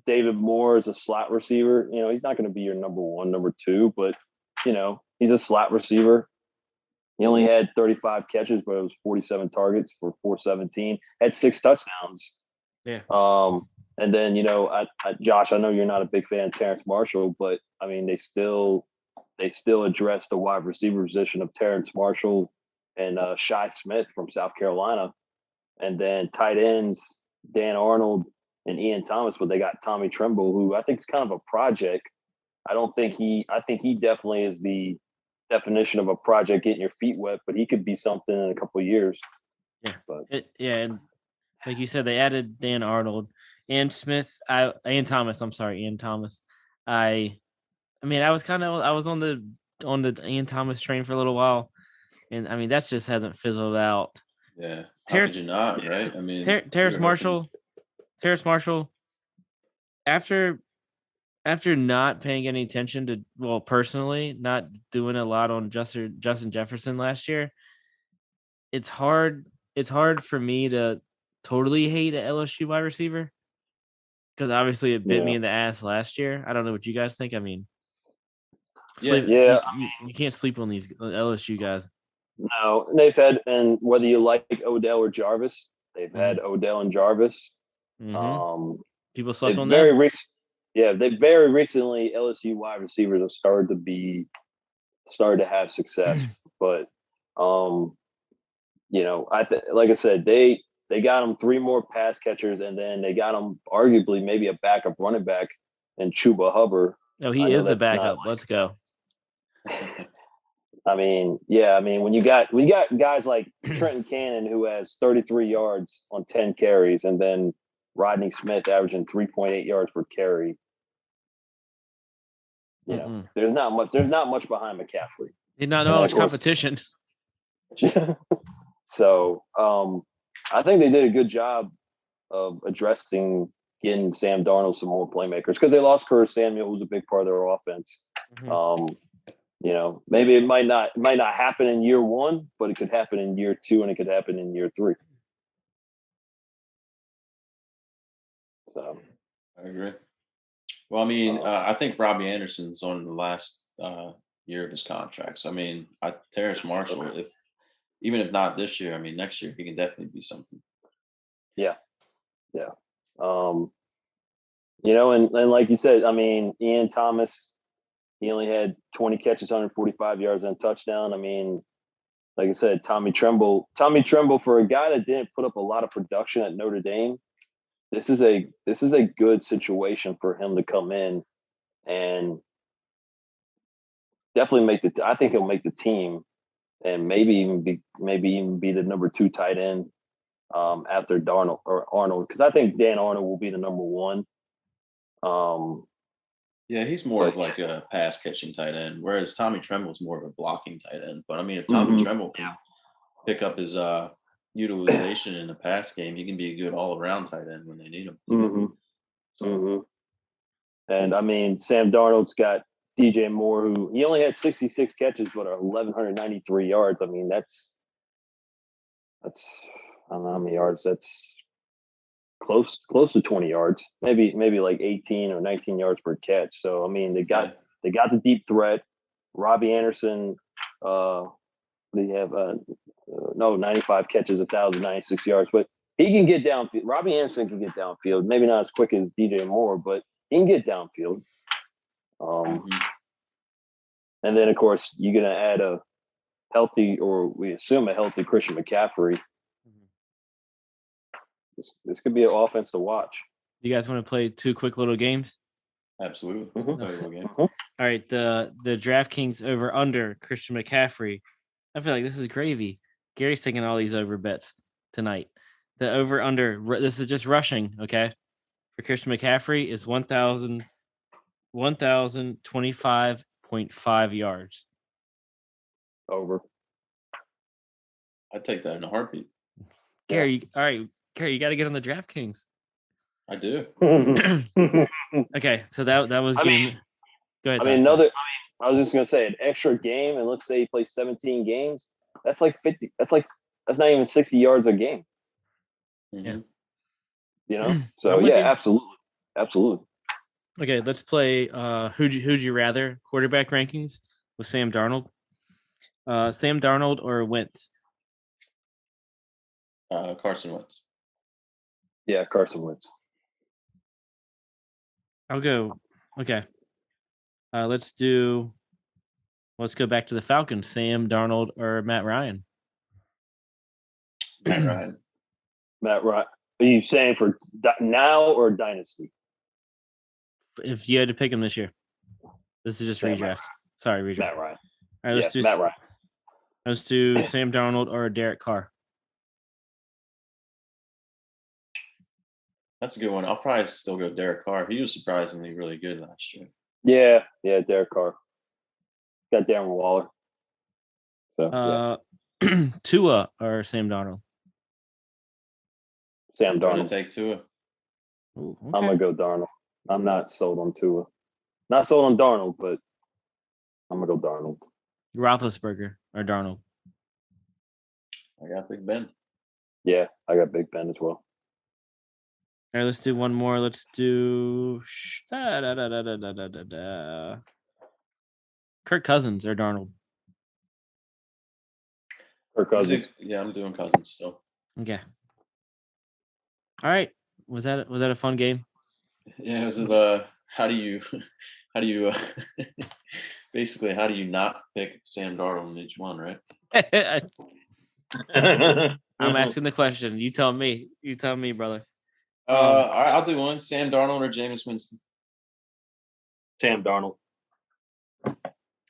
David Moore as a slot receiver. He's not going to be your number 1, number 2, but he's a slot receiver. He only had 35 catches, but it was 47 targets for 417. Had 6 touchdowns. Yeah. And then Josh, I know you're not a big fan of Terrence Marshall, but they still address the wide receiver position of Terrence Marshall and Shi Smith from South Carolina, and then tight ends Dan Arnold and Ian Thomas. But they got Tommy Tremble, who I think is kind of a project. I think he definitely is the definition of a project, getting your feet wet, but he could be something in a couple of years. Yeah. And like you said, they added Dan Arnold and Ian Thomas. I'm sorry, Ian Thomas. I was on the Ian Thomas train for a little while, and that just hasn't fizzled out. Yeah. How could you not, right? Terrace Marshall, after not paying any attention to, personally, not doing a lot on Justin Jefferson last year, it's hard for me to totally hate an LSU wide receiver, because obviously it bit me in the ass last year. I don't know what you guys think. You can't sleep on these LSU guys. No, they've had, and whether you like Odell or Jarvis, they've had Odell and Jarvis. Mm-hmm. People slept on them. They very recently, LSU wide receivers have started to have success. But like I said, they got him 3 more pass catchers, and then they got him arguably maybe a backup running back and Chuba Hubbard. Oh, he is a backup. Let's go. I mean, when you got guys like Trenton Cannon, who has 33 yards on 10 carries, and then Rodney Smith averaging 3.8 yards per carry. There's not much behind McCaffrey. Not much competition. So I think they did a good job of addressing getting Sam Darnold some more playmakers, because they lost Curtis Samuel, who was a big part of their offense. Maybe it might not happen in year 1, but it could happen in year 2, and it could happen in year 3. So I agree. Well, I mean, I think Robbie Anderson's on the last year of his contract. So, I mean, Terrace Marshall, even if not this year, I mean, next year he can definitely be something. Yeah. And like you said, I mean, Ian Thomas, he only had 20 catches, 145 yards, and a touchdown. I mean, like I said, Tommy Tremble, for a guy that didn't put up a lot of production at Notre Dame, this is a good situation for him to come in and definitely I think he'll make the team, and maybe even be the number 2 tight end after Darnold or Arnold, because I think Dan Arnold will be the number 1. Yeah, he's more of like a pass catching tight end, whereas Tommy Tremble is more of a blocking tight end. But I mean, if Tommy Tremble can pick up his utilization in the pass game, he can be a good all around tight end when they need him. And I mean, Sam Darnold's got DJ Moore, who he only had 66 catches but 1,193 yards. I mean, that's I don't know how many yards. That's close to 20 yards, maybe like 18 or 19 yards per catch. So I mean, they got the deep threat. Robbie Anderson, they have 95 catches, 1,096 yards, but he can get downfield. Robbie Anderson can get downfield, maybe not as quick as DJ Moore, but he can get downfield. And then of course you're gonna add a healthy, or we assume a healthy, Christian McCaffrey. This could be an offense to watch. You guys want to play 2 quick little games? Absolutely. All right, the DraftKings over under Christian McCaffrey. I feel like this is gravy. Gary's taking all these over bets tonight. The over under, this is just rushing, okay? For Christian McCaffrey is 1,025.5 yards. Over. I'd take that in a heartbeat. Gary, all right. Gary, you got to get on the DraftKings. I do. Okay, so that was game. Go ahead. I was just gonna say an extra game, and let's say he plays 17 games. That's like 50. That's not even 60 yards a game. Yeah. So yeah, absolutely. Okay, let's play. Who'd you rather quarterback rankings with Sam Darnold? Sam Darnold or Wentz? Carson Wentz. Yeah, Carson Wentz. I'll go. Okay. Let's go back to the Falcons. Sam Darnold or Matt Ryan? Matt Ryan. Matt Ryan. Are you saying for now or dynasty? If you had to pick him this year, this is just redraft. Sorry, redraft. Matt Ryan. All right, let's do Matt Ryan. Let's do Sam Darnold or Derek Carr. That's a good one. I'll probably still go Derek Carr. He was surprisingly really good last year. Yeah, Derek Carr. Got Darren Waller. So, Tua or Sam Darnold? Sam Darnold. I'm gonna take Tua. Ooh, okay. I'm gonna go Darnold. I'm not sold on Tua. Not sold on Darnold, but I'm gonna go Darnold. Roethlisberger or Darnold? I got Big Ben. Yeah, I got Big Ben as well. All right, let's do one more. Let's do Kirk Cousins or Darnold? Kirk Cousins. Yeah, I'm doing Cousins still. Okay. All right. Was that a fun game? Yeah, it was how do you basically how do you not pick Sam Darnold in each one, right? I'm asking the question. You tell me. You tell me, brother. All right, I'll do one. Sam Darnold or Jameis Winston? Sam Darnold.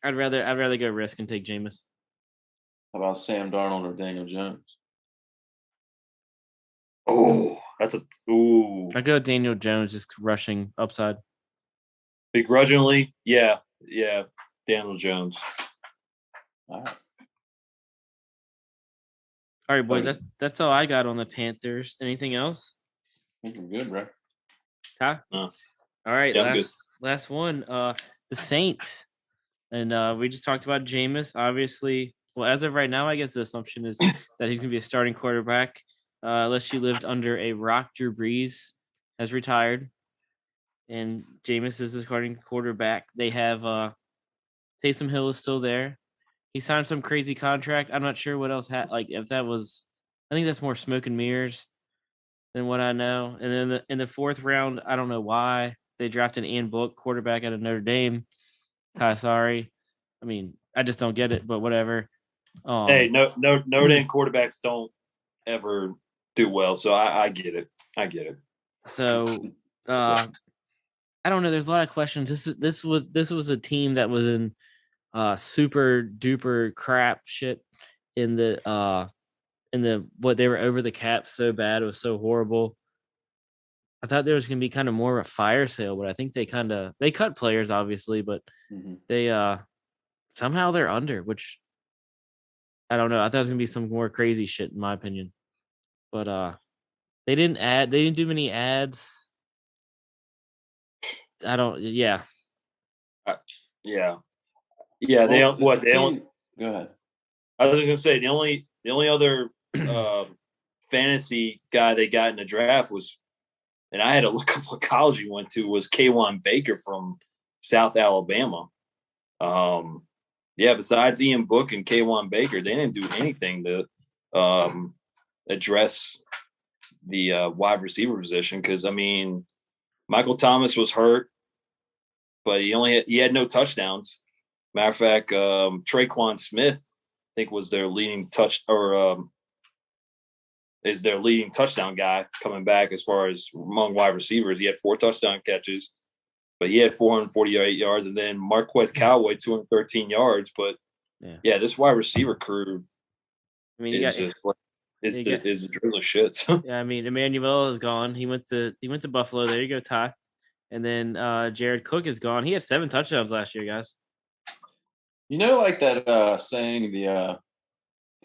I'd rather go risk and take Jameis. How about Sam Darnold or Daniel Jones? Oh, that's I go Daniel Jones, just rushing upside. Begrudgingly, yeah, Daniel Jones. All right. All right, boys. That's all I got on the Panthers. Anything else? I think we're good, bro. Ty? No. All right, Yeah, last one. The Saints. And we just talked about Jameis. Obviously, well, as of right now, I guess the assumption is that he's gonna be a starting quarterback. Unless you lived under a rock, Drew Brees has retired. And Jameis is the starting quarterback. They have Taysom Hill is still there. He signed some crazy contract. I'm not sure what else if that was. I think that's more smoke and mirrors than what I know. And then in the fourth round, I don't know why they drafted Ian Book, quarterback out of Notre Dame. Sorry, I mean I just don't get it. But whatever. Hey, no, Notre Dame quarterbacks don't ever do well, so I get it. So I don't know. There's a lot of questions. This was a team that was in super duper crap shit in the what they were over the cap so bad. It was so horrible. I thought there was gonna be kind of more of a fire sale, but I think they cut players obviously, but they somehow they're under, which I don't know. I thought it was gonna be some more crazy shit in my opinion. But they didn't do many ads. I don't yeah. Yeah. They only go ahead. I was just gonna say the only other fantasy guy they got in the draft was, and I had to look up what college he went to, was K'Wan Baker from South Alabama. Besides Ian Book and K'Wan Baker, they didn't do anything to address the wide receiver position because I mean Michael Thomas was hurt, but he had no touchdowns. Matter of fact, Traquan Smith, I think, was their leading is their leading touchdown guy coming back as far as among wide receivers. He had 4 touchdown catches, but he had 448 yards, and then Marquez Callaway 213 yards. But this wide receiver crew, I mean, is the drill of shit. Yeah, I mean, Emmanuel is gone. He went to Buffalo. There you go, Ty. And then Jared Cook is gone. He had 7 touchdowns last year, guys. You know, like that saying, the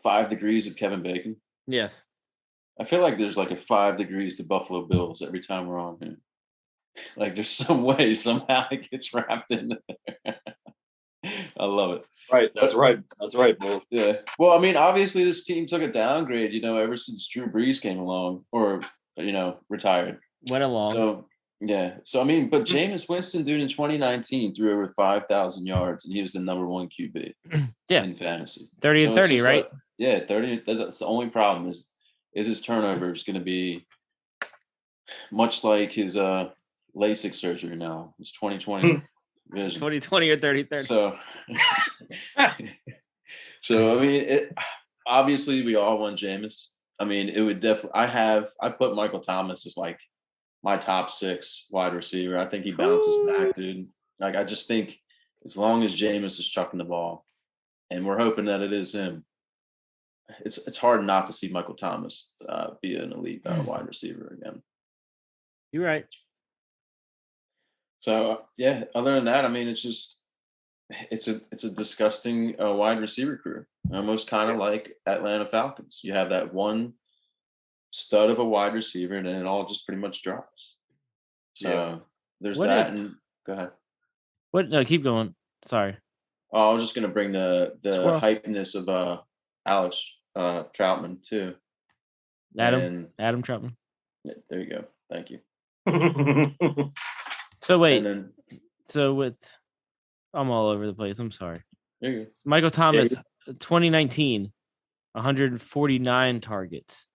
5 degrees of Kevin Bacon? Yes. I feel like there's like a 5 degrees to Buffalo Bills every time we're on here. Like there's some way, somehow it gets wrapped in there. I love it. Right. That's right, Bull. Yeah. Well, I mean, obviously this team took a downgrade, ever since Drew Brees came along or, retired. Went along. So, yeah. So, I mean, but Jameis Winston, dude, in 2019 threw over 5,000 yards and he was the number 1 QB in fantasy. 30 and 30, right? 30. That's the only problem is his turnover is going to be much like his LASIK surgery now. It's 2020 vision. 2020 or 30-30. So I mean, obviously we all want Jameis. I mean, it would definitely. I put Michael Thomas as like my top 6 wide receiver. I think he bounces back, dude. Like I just think as long as Jameis is chucking the ball, and we're hoping that it is him, it's hard not to see Michael Thomas be an elite wide receiver again. You're right. So other than that, I mean, it's a disgusting wide receiver crew, almost kind of like Atlanta Falcons. You have that one stud of a wide receiver, and then it all just pretty much drops. So there's that. And go ahead. What? No, keep going. Sorry. Oh, I was just gonna bring the hypeness of Alex Troutman too. Adam Troutman. Yeah, there you go. Thank you. So wait. I'm all over the place. I'm sorry. There you go. Michael Thomas, 2019, 149 targets.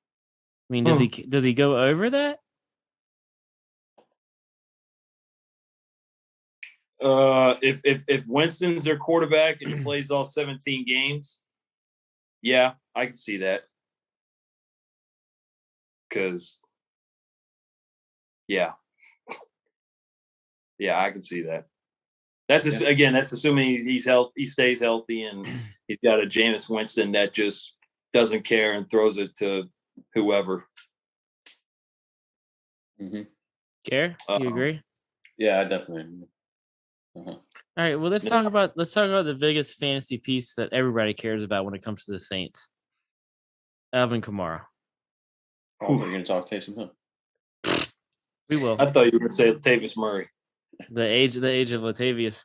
I mean, does he go over that? If Winston's their quarterback and he plays all 17 games, Yeah, I can see that. Because, yeah, I can see that. That's just, again, that's assuming he's healthy, he stays healthy, and he's got a Jameis Winston that just doesn't care and throws it to whoever. Mm-hmm. Care? Do you agree? Yeah, I definitely. All right. Well, let's talk about the biggest fantasy piece that everybody cares about when it comes to the Saints. Alvin Kamara. Oh, we're going to talk Taysom Hill. We will. I thought you were going to say Latavius Murray. The age of Latavius.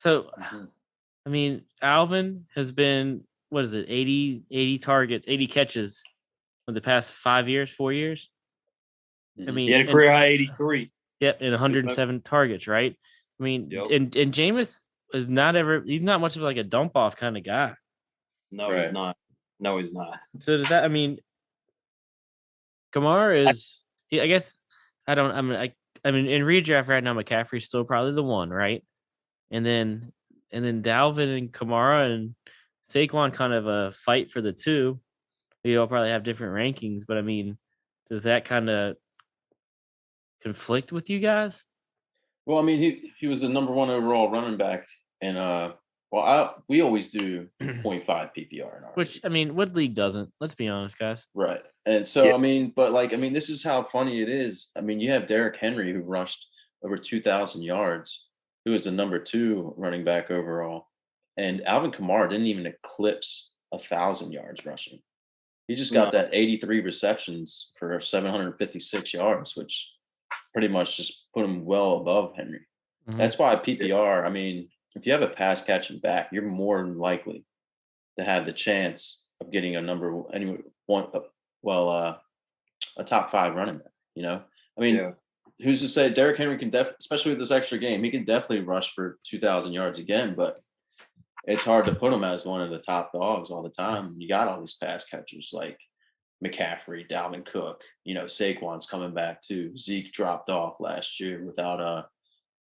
So, I mean, Alvin has been, 80 targets, 80 catches in the past 4 years. I mean, he had a career high 83. Yep, and 107 targets, right? I mean, and Jameis is he's not much of like a dump off kind of guy. No, he's not. No, he's not. So does that, I mean, Kamara is, I guess, I mean, in redraft right now, McCaffrey's still probably the one, right? And then Dalvin and Kamara and Saquon kind of a fight for the two. You all probably have different rankings, but I mean, does that kind of conflict with you guys? Well, I mean, he was the number 1 overall running back, and we always do 0.5 PPR in our which leagues. I mean, what league doesn't? Let's be honest, guys. Right, and so I mean, this is how funny it is. I mean, you have Derrick Henry who rushed over 2,000 yards, who is the number 2 running back overall, and Alvin Kamara didn't even eclipse 1,000 yards rushing. He just got that 83 receptions for 756 yards, which pretty much just put him well above Henry. Mm-hmm. That's why PPR, I mean, if you have a pass catching back, you're more than likely to have the chance of getting a top 5 running back, you know? I mean, who's to say Derrick Henry can especially with this extra game, he can definitely rush for 2,000 yards again, but it's hard to put him as one of the top dogs all the time. You got all these pass catchers like McCaffrey, Dalvin Cook, Saquon's coming back too. Zeke dropped off last year without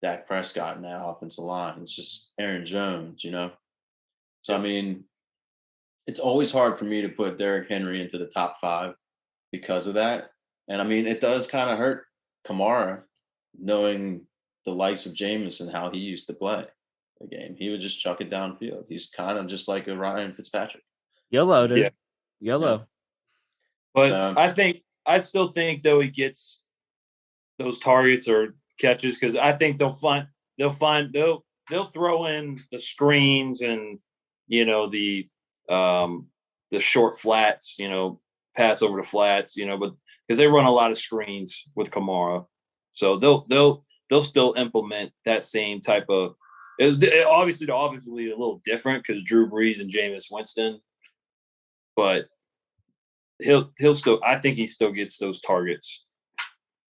Dak Prescott in that offensive line. It's just Aaron Jones, So, I mean, it's always hard for me to put Derrick Henry into the top 5 because of that. And, I mean, it does kind of hurt Kamara knowing the likes of Jameis and how he used to play the game. He would just chuck it downfield. He's kind of just like a Ryan Fitzpatrick. YOLO, dude. YOLO. Yeah. But I still think though he gets those targets or catches because I think they'll throw in the screens and the short flats, pass over the flats, but because they run a lot of screens with Kamara, so they'll still implement that same type of. Obviously the offense will be a little different because Drew Brees and Jameis Winston, but he'll still. I think he still gets those targets,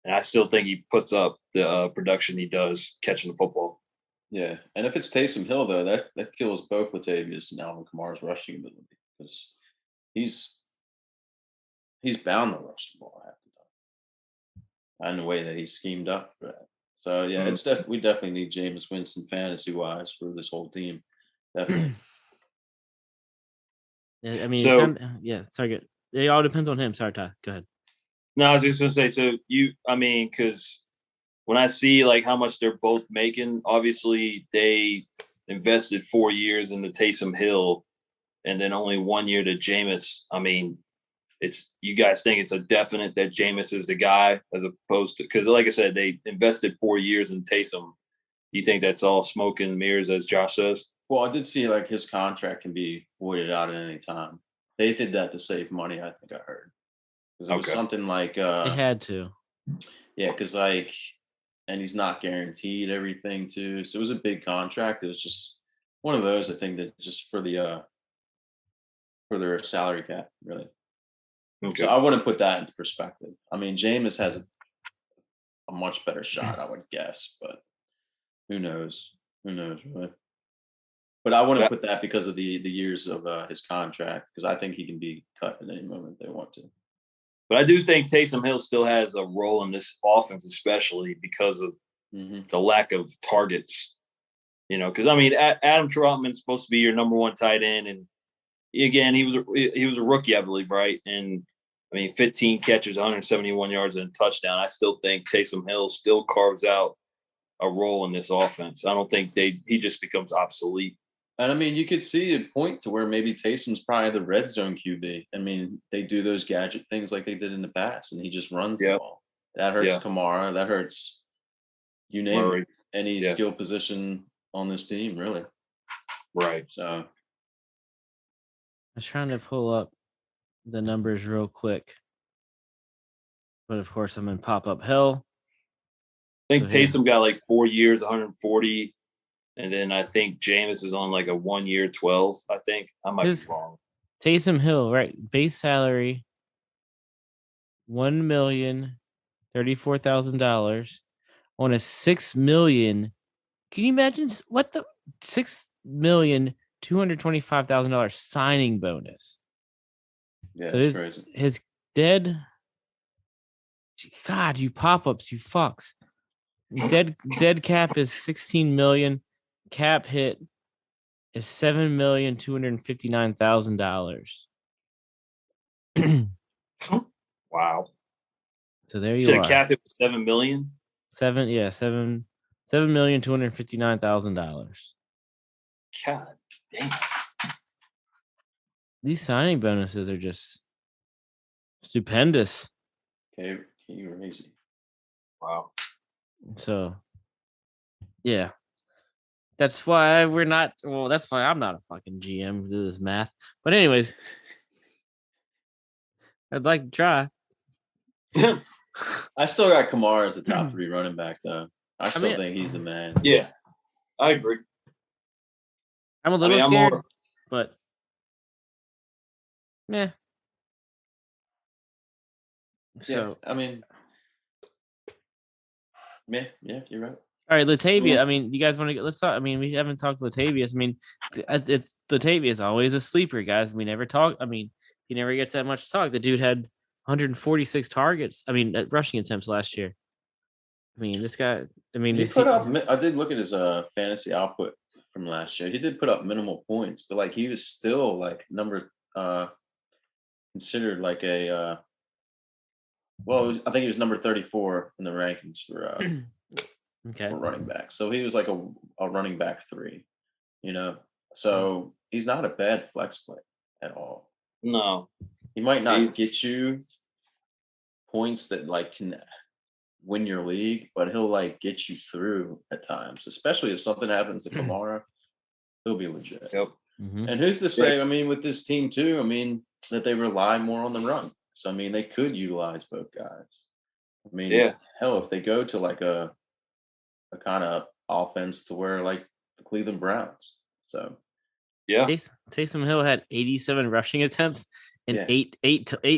and I still think he puts up the production he does catching the football. Yeah, and if it's Taysom Hill though, that kills both Latavius and Alvin Kamara's rushing ability because he's bound to rush the ball half the time, and the way that he's schemed up for that. So yeah, we definitely need Jameis Winston fantasy wise for this whole team. Definitely. I mean, sorry. It all depends on him. Sorry, Ty. Go ahead. No, I was just gonna say. Because when I see like how much they're both making, obviously they invested 4 years into Taysom Hill, and then only 1 year to Jameis. I mean, you guys think it's a definite that Jameis is the guy as opposed to because, like I said, they invested 4 years in Taysom. You think that's all smoke and mirrors, as Josh says? Well, I did see like his contract can be voided out at any time. They did that to save money, I think I heard. Because it was something like they had to. Yeah, because and he's not guaranteed everything too. So it was a big contract. It was just one of those, I think, that just for their salary cap, really. Okay. So I wouldn't put that into perspective. I mean, Jameis has a much better shot, I would guess, but who knows? Who knows, really? But I wouldn't put that because of the years of his contract, because I think he can be cut at any moment they want to. But I do think Taysom Hill still has a role in this offense, especially because of the lack of targets. Because I mean, Adam Trautman's supposed to be your number 1 tight end, and again, he was a rookie, I believe, right? And I mean, 15 catches, 171 yards, and a touchdown. I still think Taysom Hill still carves out a role in this offense. I don't think he just becomes obsolete. And I mean, you could see a point to where maybe Taysom's probably the red zone QB. I mean, they do those gadget things like they did in the past, and he just runs the ball. That hurts Kamara. That hurts you name Murray. it, any skill position on this team, really. Right. So I was trying to pull up the numbers real quick, but of course I'm in pop-up hell. I think Taysom got like 4 years, 140, and then I think Jameis is on like a 1 year, 12. I think I might be wrong. Taysom Hill, right? Base salary $1,034,000 on a $6 million. Can you imagine what the $6,225,000 signing bonus? Yeah, so it's crazy. His dead. God, you pop-ups, you fucks. Dead cap is 16 million. Cap hit is $7,259,000. Wow. So there you are. Cap hit was $7 million. $7,259,000. God damn. These signing bonuses are just stupendous. Okay, crazy. Wow. So, yeah. That's why we're not. Well, that's why I'm not a fucking GM to do this math. But anyways, I'd like to try. I still got Kamara as the top 3 running back, though. I still think he's the man. Yeah, I agree. I'm a little scared, but yeah. So I mean, yeah, you're right. All right, Latavius. I mean, you guys want to let's talk. I mean, we haven't talked Latavius. I mean, it's Latavius always a sleeper, guys. We never talk. I mean, he never gets that much talk. The dude had 146 targets. I mean, rushing attempts last year. I mean, this guy. I mean, he put up. I did look at his fantasy output from last year. He did put up minimal points, but like he was still like considered like a. I think he was number 34 in the rankings for for running back. So he was like a running back 3, So he's not a bad flex play at all. No, he might not get you points that like can win your league, but he'll like get you through at times, especially if something happens to Kamara. He'll be legit. Yep. Mm-hmm. And who's to say? I mean, with this team too. I mean, that they rely more on the run. So I mean, they could utilize both guys. I mean, hell, if they go to like a kind of offense to where like the Cleveland Browns. So Taysom Hill had 87 rushing attempts and eight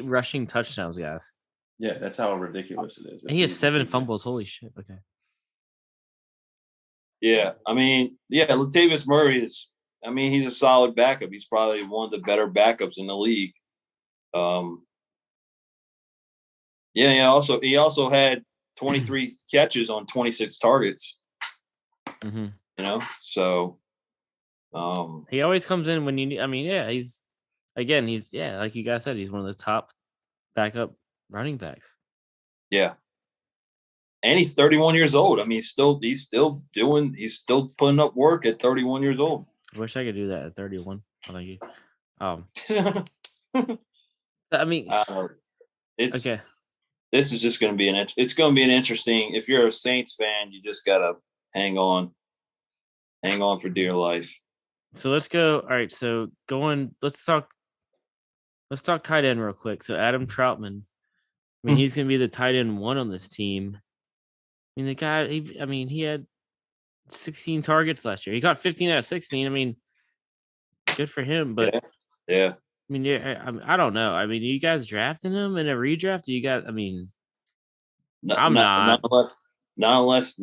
rushing touchdowns, guys. Yeah, that's how ridiculous it is. And he has 7 fumbles. Holy shit. Okay. Yeah. I mean, Latavius Murray is, I mean, he's a solid backup. He's probably one of the better backups in the league. He also had 23 catches on 26 targets. Mm-hmm. So he always comes in when you need. I mean, he's like you guys said, he's one of the top backup running backs. Yeah. And he's 31 years old. I mean, he's still putting up work at 31 years old. I wish I could do that at 31. Thank you. I mean, it's okay. This is just going to be an interesting. If you're a Saints fan, you just gotta hang on for dear life. So let's go. All right. So let's talk tight end real quick. So Adam Troutman. I mean, he's going to be the tight end 1 on this team. I mean, the guy. He had 16 targets last year. He got 15 out of 16. I mean, good for him. But yeah. I mean, I don't know. I mean, are you guys drafting him in a redraft? I'm not. Not unless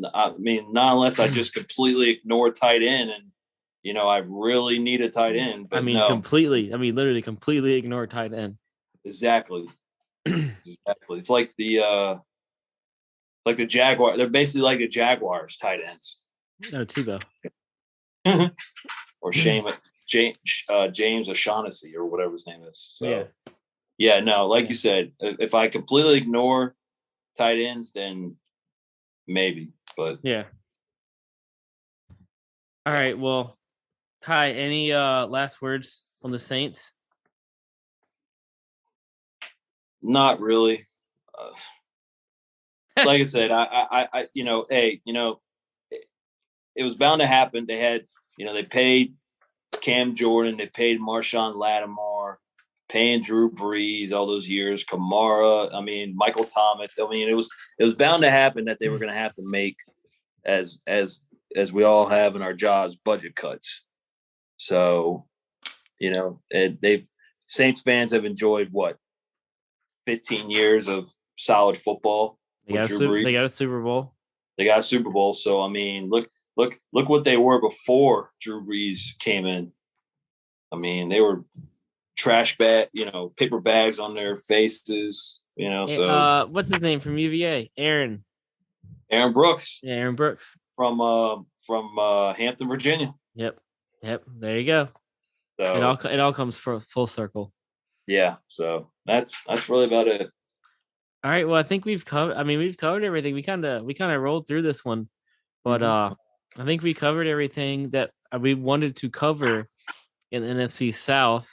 I just completely ignore tight end and I really need a tight end. But completely. I mean, literally completely ignore tight end. Exactly. Exactly. It's like the Jaguar. They're basically like the Jaguars tight ends. No, Tebow. Or Seamus. James O'Shaughnessy or whatever his name is. So no, like you said, if I completely ignore tight ends, then maybe. But yeah. All right. Well, Ty, any last words on the Saints? not really. Like I said, I it was bound to happen. They had, they paid Cam Jordan, they paid Marshawn Lattimore, paying Drew Brees all those years, Kamara. I mean, Michael Thomas. I mean, it was bound to happen that they were going to have to make, as we all have in our jobs, budget cuts. So, Saints fans have enjoyed 15 years of solid football. They got a Super Bowl. They got a Super Bowl. So I mean, look what they were before Drew Brees came in. I mean, they were trash bag, paper bags on their faces, So what's his name from UVA? Aaron Brooks. Yeah, Aaron Brooks from Hampton, Virginia. Yep. There you go. So it all comes full circle. Yeah. So that's really about it. All right. Well, I think we've covered everything. We kind of rolled through this one, but I think we covered everything that we wanted to cover in the NFC South.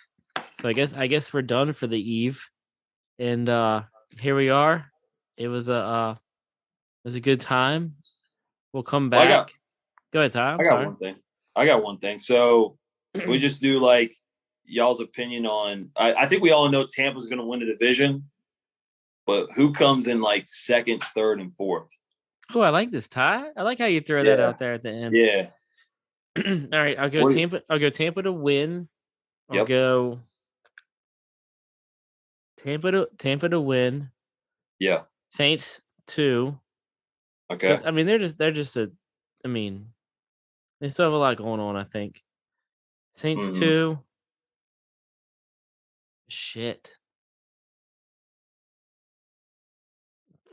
So I guess we're done for the eve, and here we are. It was a good time. We'll come back. Go ahead, Tom. I got one thing. So we just do like y'all's opinion on. I think we all know Tampa's going to win the division. But who comes in like second, third, and fourth? Oh, I like this, Ty. I like how you throw that out there at the end. Yeah. All right, I'll go Tampa. I'll go Tampa to win. I'll go Tampa to win. Yeah. Saints 2. Okay. I mean, they're just they still have a lot going on, I think. Saints 2. Shit.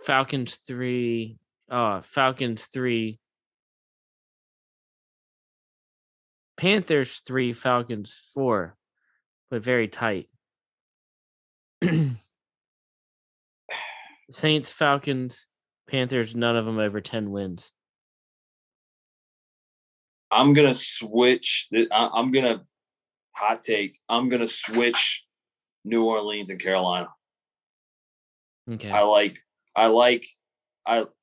Falcons 3. Falcons 3. Panthers 3, Falcons 4. But very tight. Saints, Falcons, Panthers, none of them over 10 wins. I'm going to switch. I'm going to hot take. I'm going to switch New Orleans and Carolina. Okay.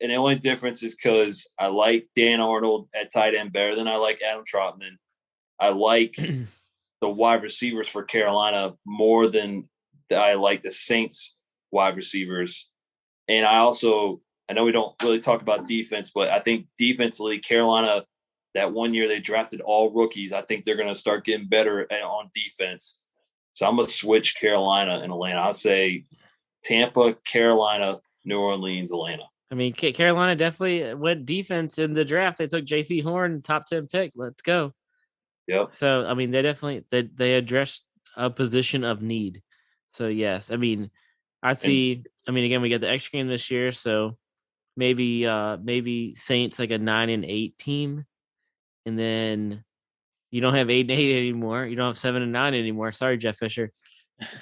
And the only difference is because I like Dan Arnold at tight end better than I like Adam Trotman. I like the wide receivers for Carolina more than I like the Saints wide receivers. And I know we don't really talk about defense, but I think defensively, Carolina, that one year they drafted all rookies, I think they're going to start getting better on defense. So I'm going to switch Carolina and Atlanta. I'll say Tampa, Carolina, New Orleans, Atlanta. I mean, Carolina definitely went defense in the draft. They took J.C. Horn, top 10 pick. Let's go. Yep. So, I mean, they definitely they addressed a position of need. So, yes. I mean, again, we got the extra game this year, so maybe Saints like a 9-8 team, and then you don't have 8-8 anymore. You don't have 7-9 anymore. Sorry, Jeff Fisher.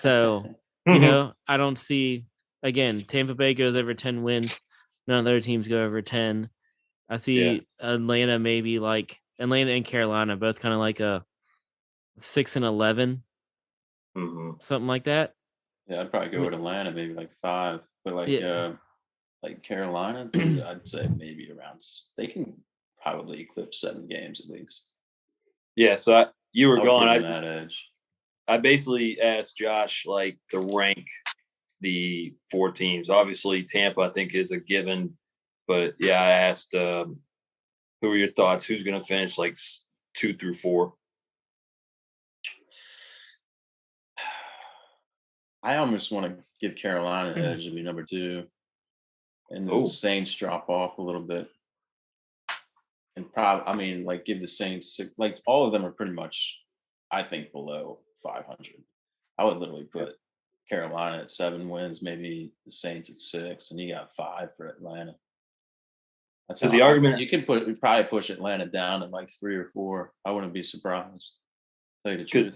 So, I don't see, again, Tampa Bay goes over 10 wins. None of their teams go over 10. I see Atlanta maybe like Atlanta and Carolina both kind of like a 6-11, something like that. Yeah, I'd probably go with Atlanta, maybe like 5. But like Carolina, I'd say maybe around. They can probably eclipse 7 games at least. Yeah, so you were going on that edge. I basically asked Josh like to rank the 4 teams. Obviously, Tampa I think is a given, but yeah, I asked who are your thoughts? Who's going to finish like 2 through 4? I almost want to give Carolina an edge to be number 2, and the Saints drop off a little bit. And give the Saints, like all of them are pretty much, I think, below 500. I would literally put Carolina at 7 wins, maybe the Saints at 6, and you got 5 for Atlanta. That's the argument. You can probably push Atlanta down to like 3 or 4. I wouldn't be surprised. Tell you the truth.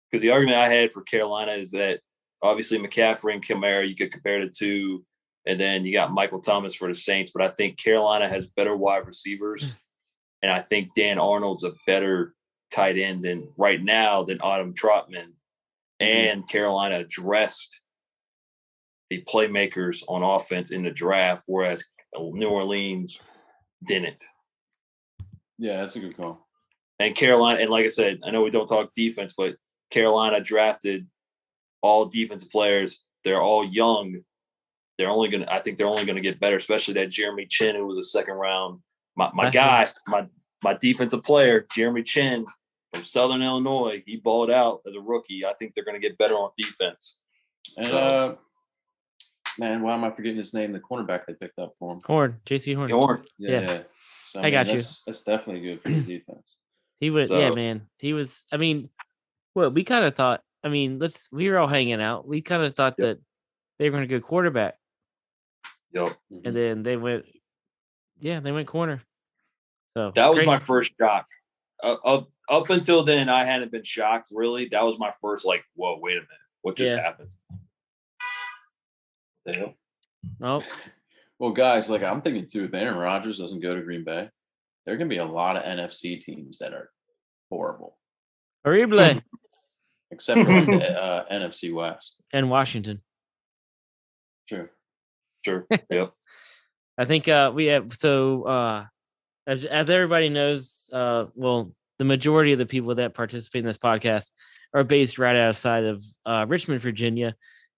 Because the argument I had for Carolina is that obviously McCaffrey and Kamara you could compare the two, and then you got Michael Thomas for the Saints. But I think Carolina has better wide receivers, and I think Dan Arnold's a better tight end than Autumn Trotman. And Carolina addressed the playmakers on offense in the draft, whereas New Orleans didn't. Yeah, that's a good call. And Carolina, and like I said, I know we don't talk defense, but Carolina drafted all defensive players. They're all young. I think they're only gonna get better, especially that Jeremy Chin, who was a second round. My defensive player, Jeremy Chin from Southern Illinois, he balled out as a rookie. I think they're gonna get better on defense. And man, why am I forgetting his name? The cornerback they picked up for him. JC Horn. Yeah. So, I got you. That's definitely good for the defense. He was, man. He was. I mean, we kind of thought. I mean, we were all hanging out. We kind of thought that they were going to go quarterback. Yep. And then they went corner. So that was my first shock. Up until then, I hadn't been shocked. Really, that was my first whoa, wait a minute, what just happened? What the hell? Oh. Well, guys, I'm thinking too, if Aaron Rodgers doesn't go to Green Bay, there are going to be a lot of NFC teams that are horrible. Horrible. Except for the NFC West. And Washington. True. Yep. I think we have, as everybody knows, the majority of the people that participate in this podcast are based right outside of Richmond, Virginia.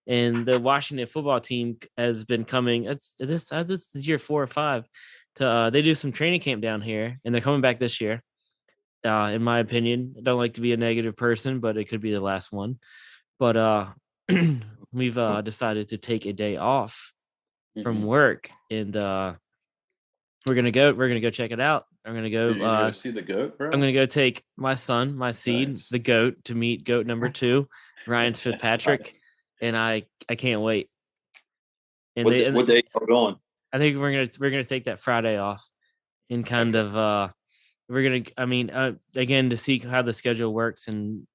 And the Washington football team has been coming. This is year 4 or 5. They do some training camp down here, and they're coming back this year. In my opinion, I don't like to be a negative person, but it could be the last one. But we've decided to take a day off from work, and we're gonna go check it out. I'm gonna go see the goat, bro. I'm gonna go take my son, my seed, the goat, to meet goat number 2, Ryan Fitzpatrick. And I can't wait. And what day are we going? I think we're gonna take that Friday off, and kind of again, to see how the schedule works and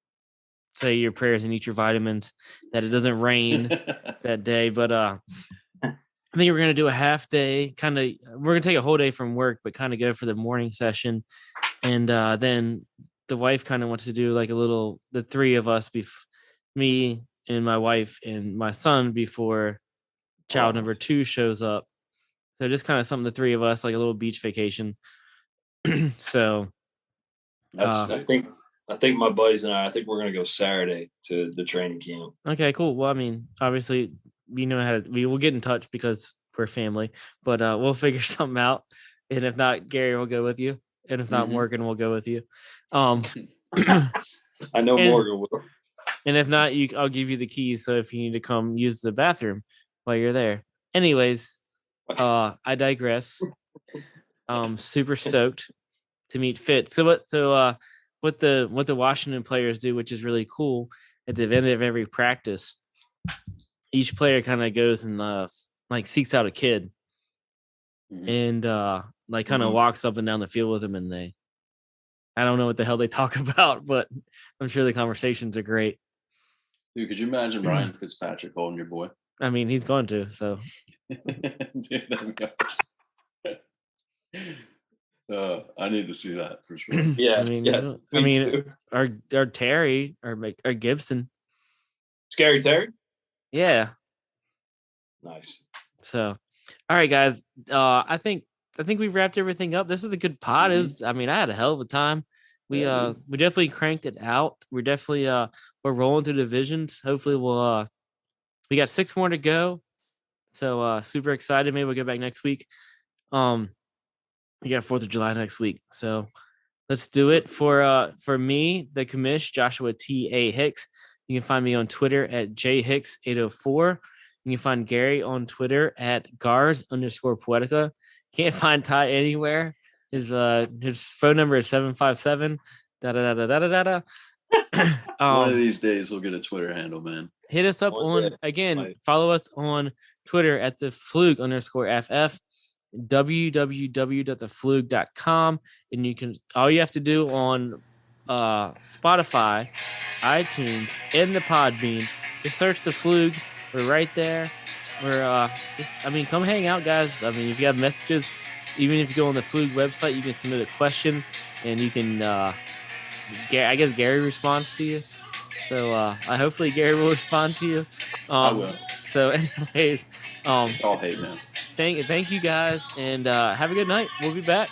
say your prayers and eat your vitamins that it doesn't rain that day. But I think we're gonna do a half day. We're gonna take a whole day from work, but kind of go for the morning session, and then the wife kind of wants to do the 3 of us, me and my wife and my son, before child number 2 shows up. So just kind of something, the 3 of us, like a little beach vacation. So I think my buddies and I think we're gonna go Saturday to the training camp. Okay, cool. Well, I mean, obviously we will get in touch because we're family, but we'll figure something out. And if not, Gary will go with you. And if not, Morgan will go with you. I know Morgan will. And if not, I'll give you the keys. So if you need to come use the bathroom while you're there. Anyways, I digress. Super stoked to meet Fitz. So what the Washington players do, which is really cool, at the end of every practice, each player kind of goes and seeks out a kid, and kind of walks up and down the field with them, and I don't know what the hell they talk about, but I'm sure the conversations are great. Dude, could you imagine Ryan Fitzpatrick holding your boy? I mean, he's going to, so. Dude, I need to see that for sure. Yeah, I mean, our Terry, our Gibson. Scary Terry? Yeah. Nice. So, all right, guys. I think we've wrapped everything up. This was a good pod. It was, I had a hell of a time. We definitely cranked it out. We're definitely we're rolling through divisions. Hopefully we got 6 more to go. So super excited. Maybe we'll get back next week. We got 4th of July next week. So let's do it. For me, the commish, Joshua T.A. Hicks. You can find me on Twitter at jhicks804. You can find Gary on Twitter at Gars_Poetica. Can't find Ty anywhere. His phone number is 757. One of these days we'll get a Twitter handle, man. Hit us up follow us on Twitter at @thefluke_FF, www.thefluke.com, and all you have to do on Spotify, iTunes, and the Podbean. Just search the Flug. We're right there. We're come hang out, guys. I mean, if you have messages, even if you go on the Flug website, you can submit a question, and you can. I guess Gary responds to you. So hopefully Gary will respond to you. I will. So, anyways, it's all hate, man. Thank you guys, and have a good night. We'll be back.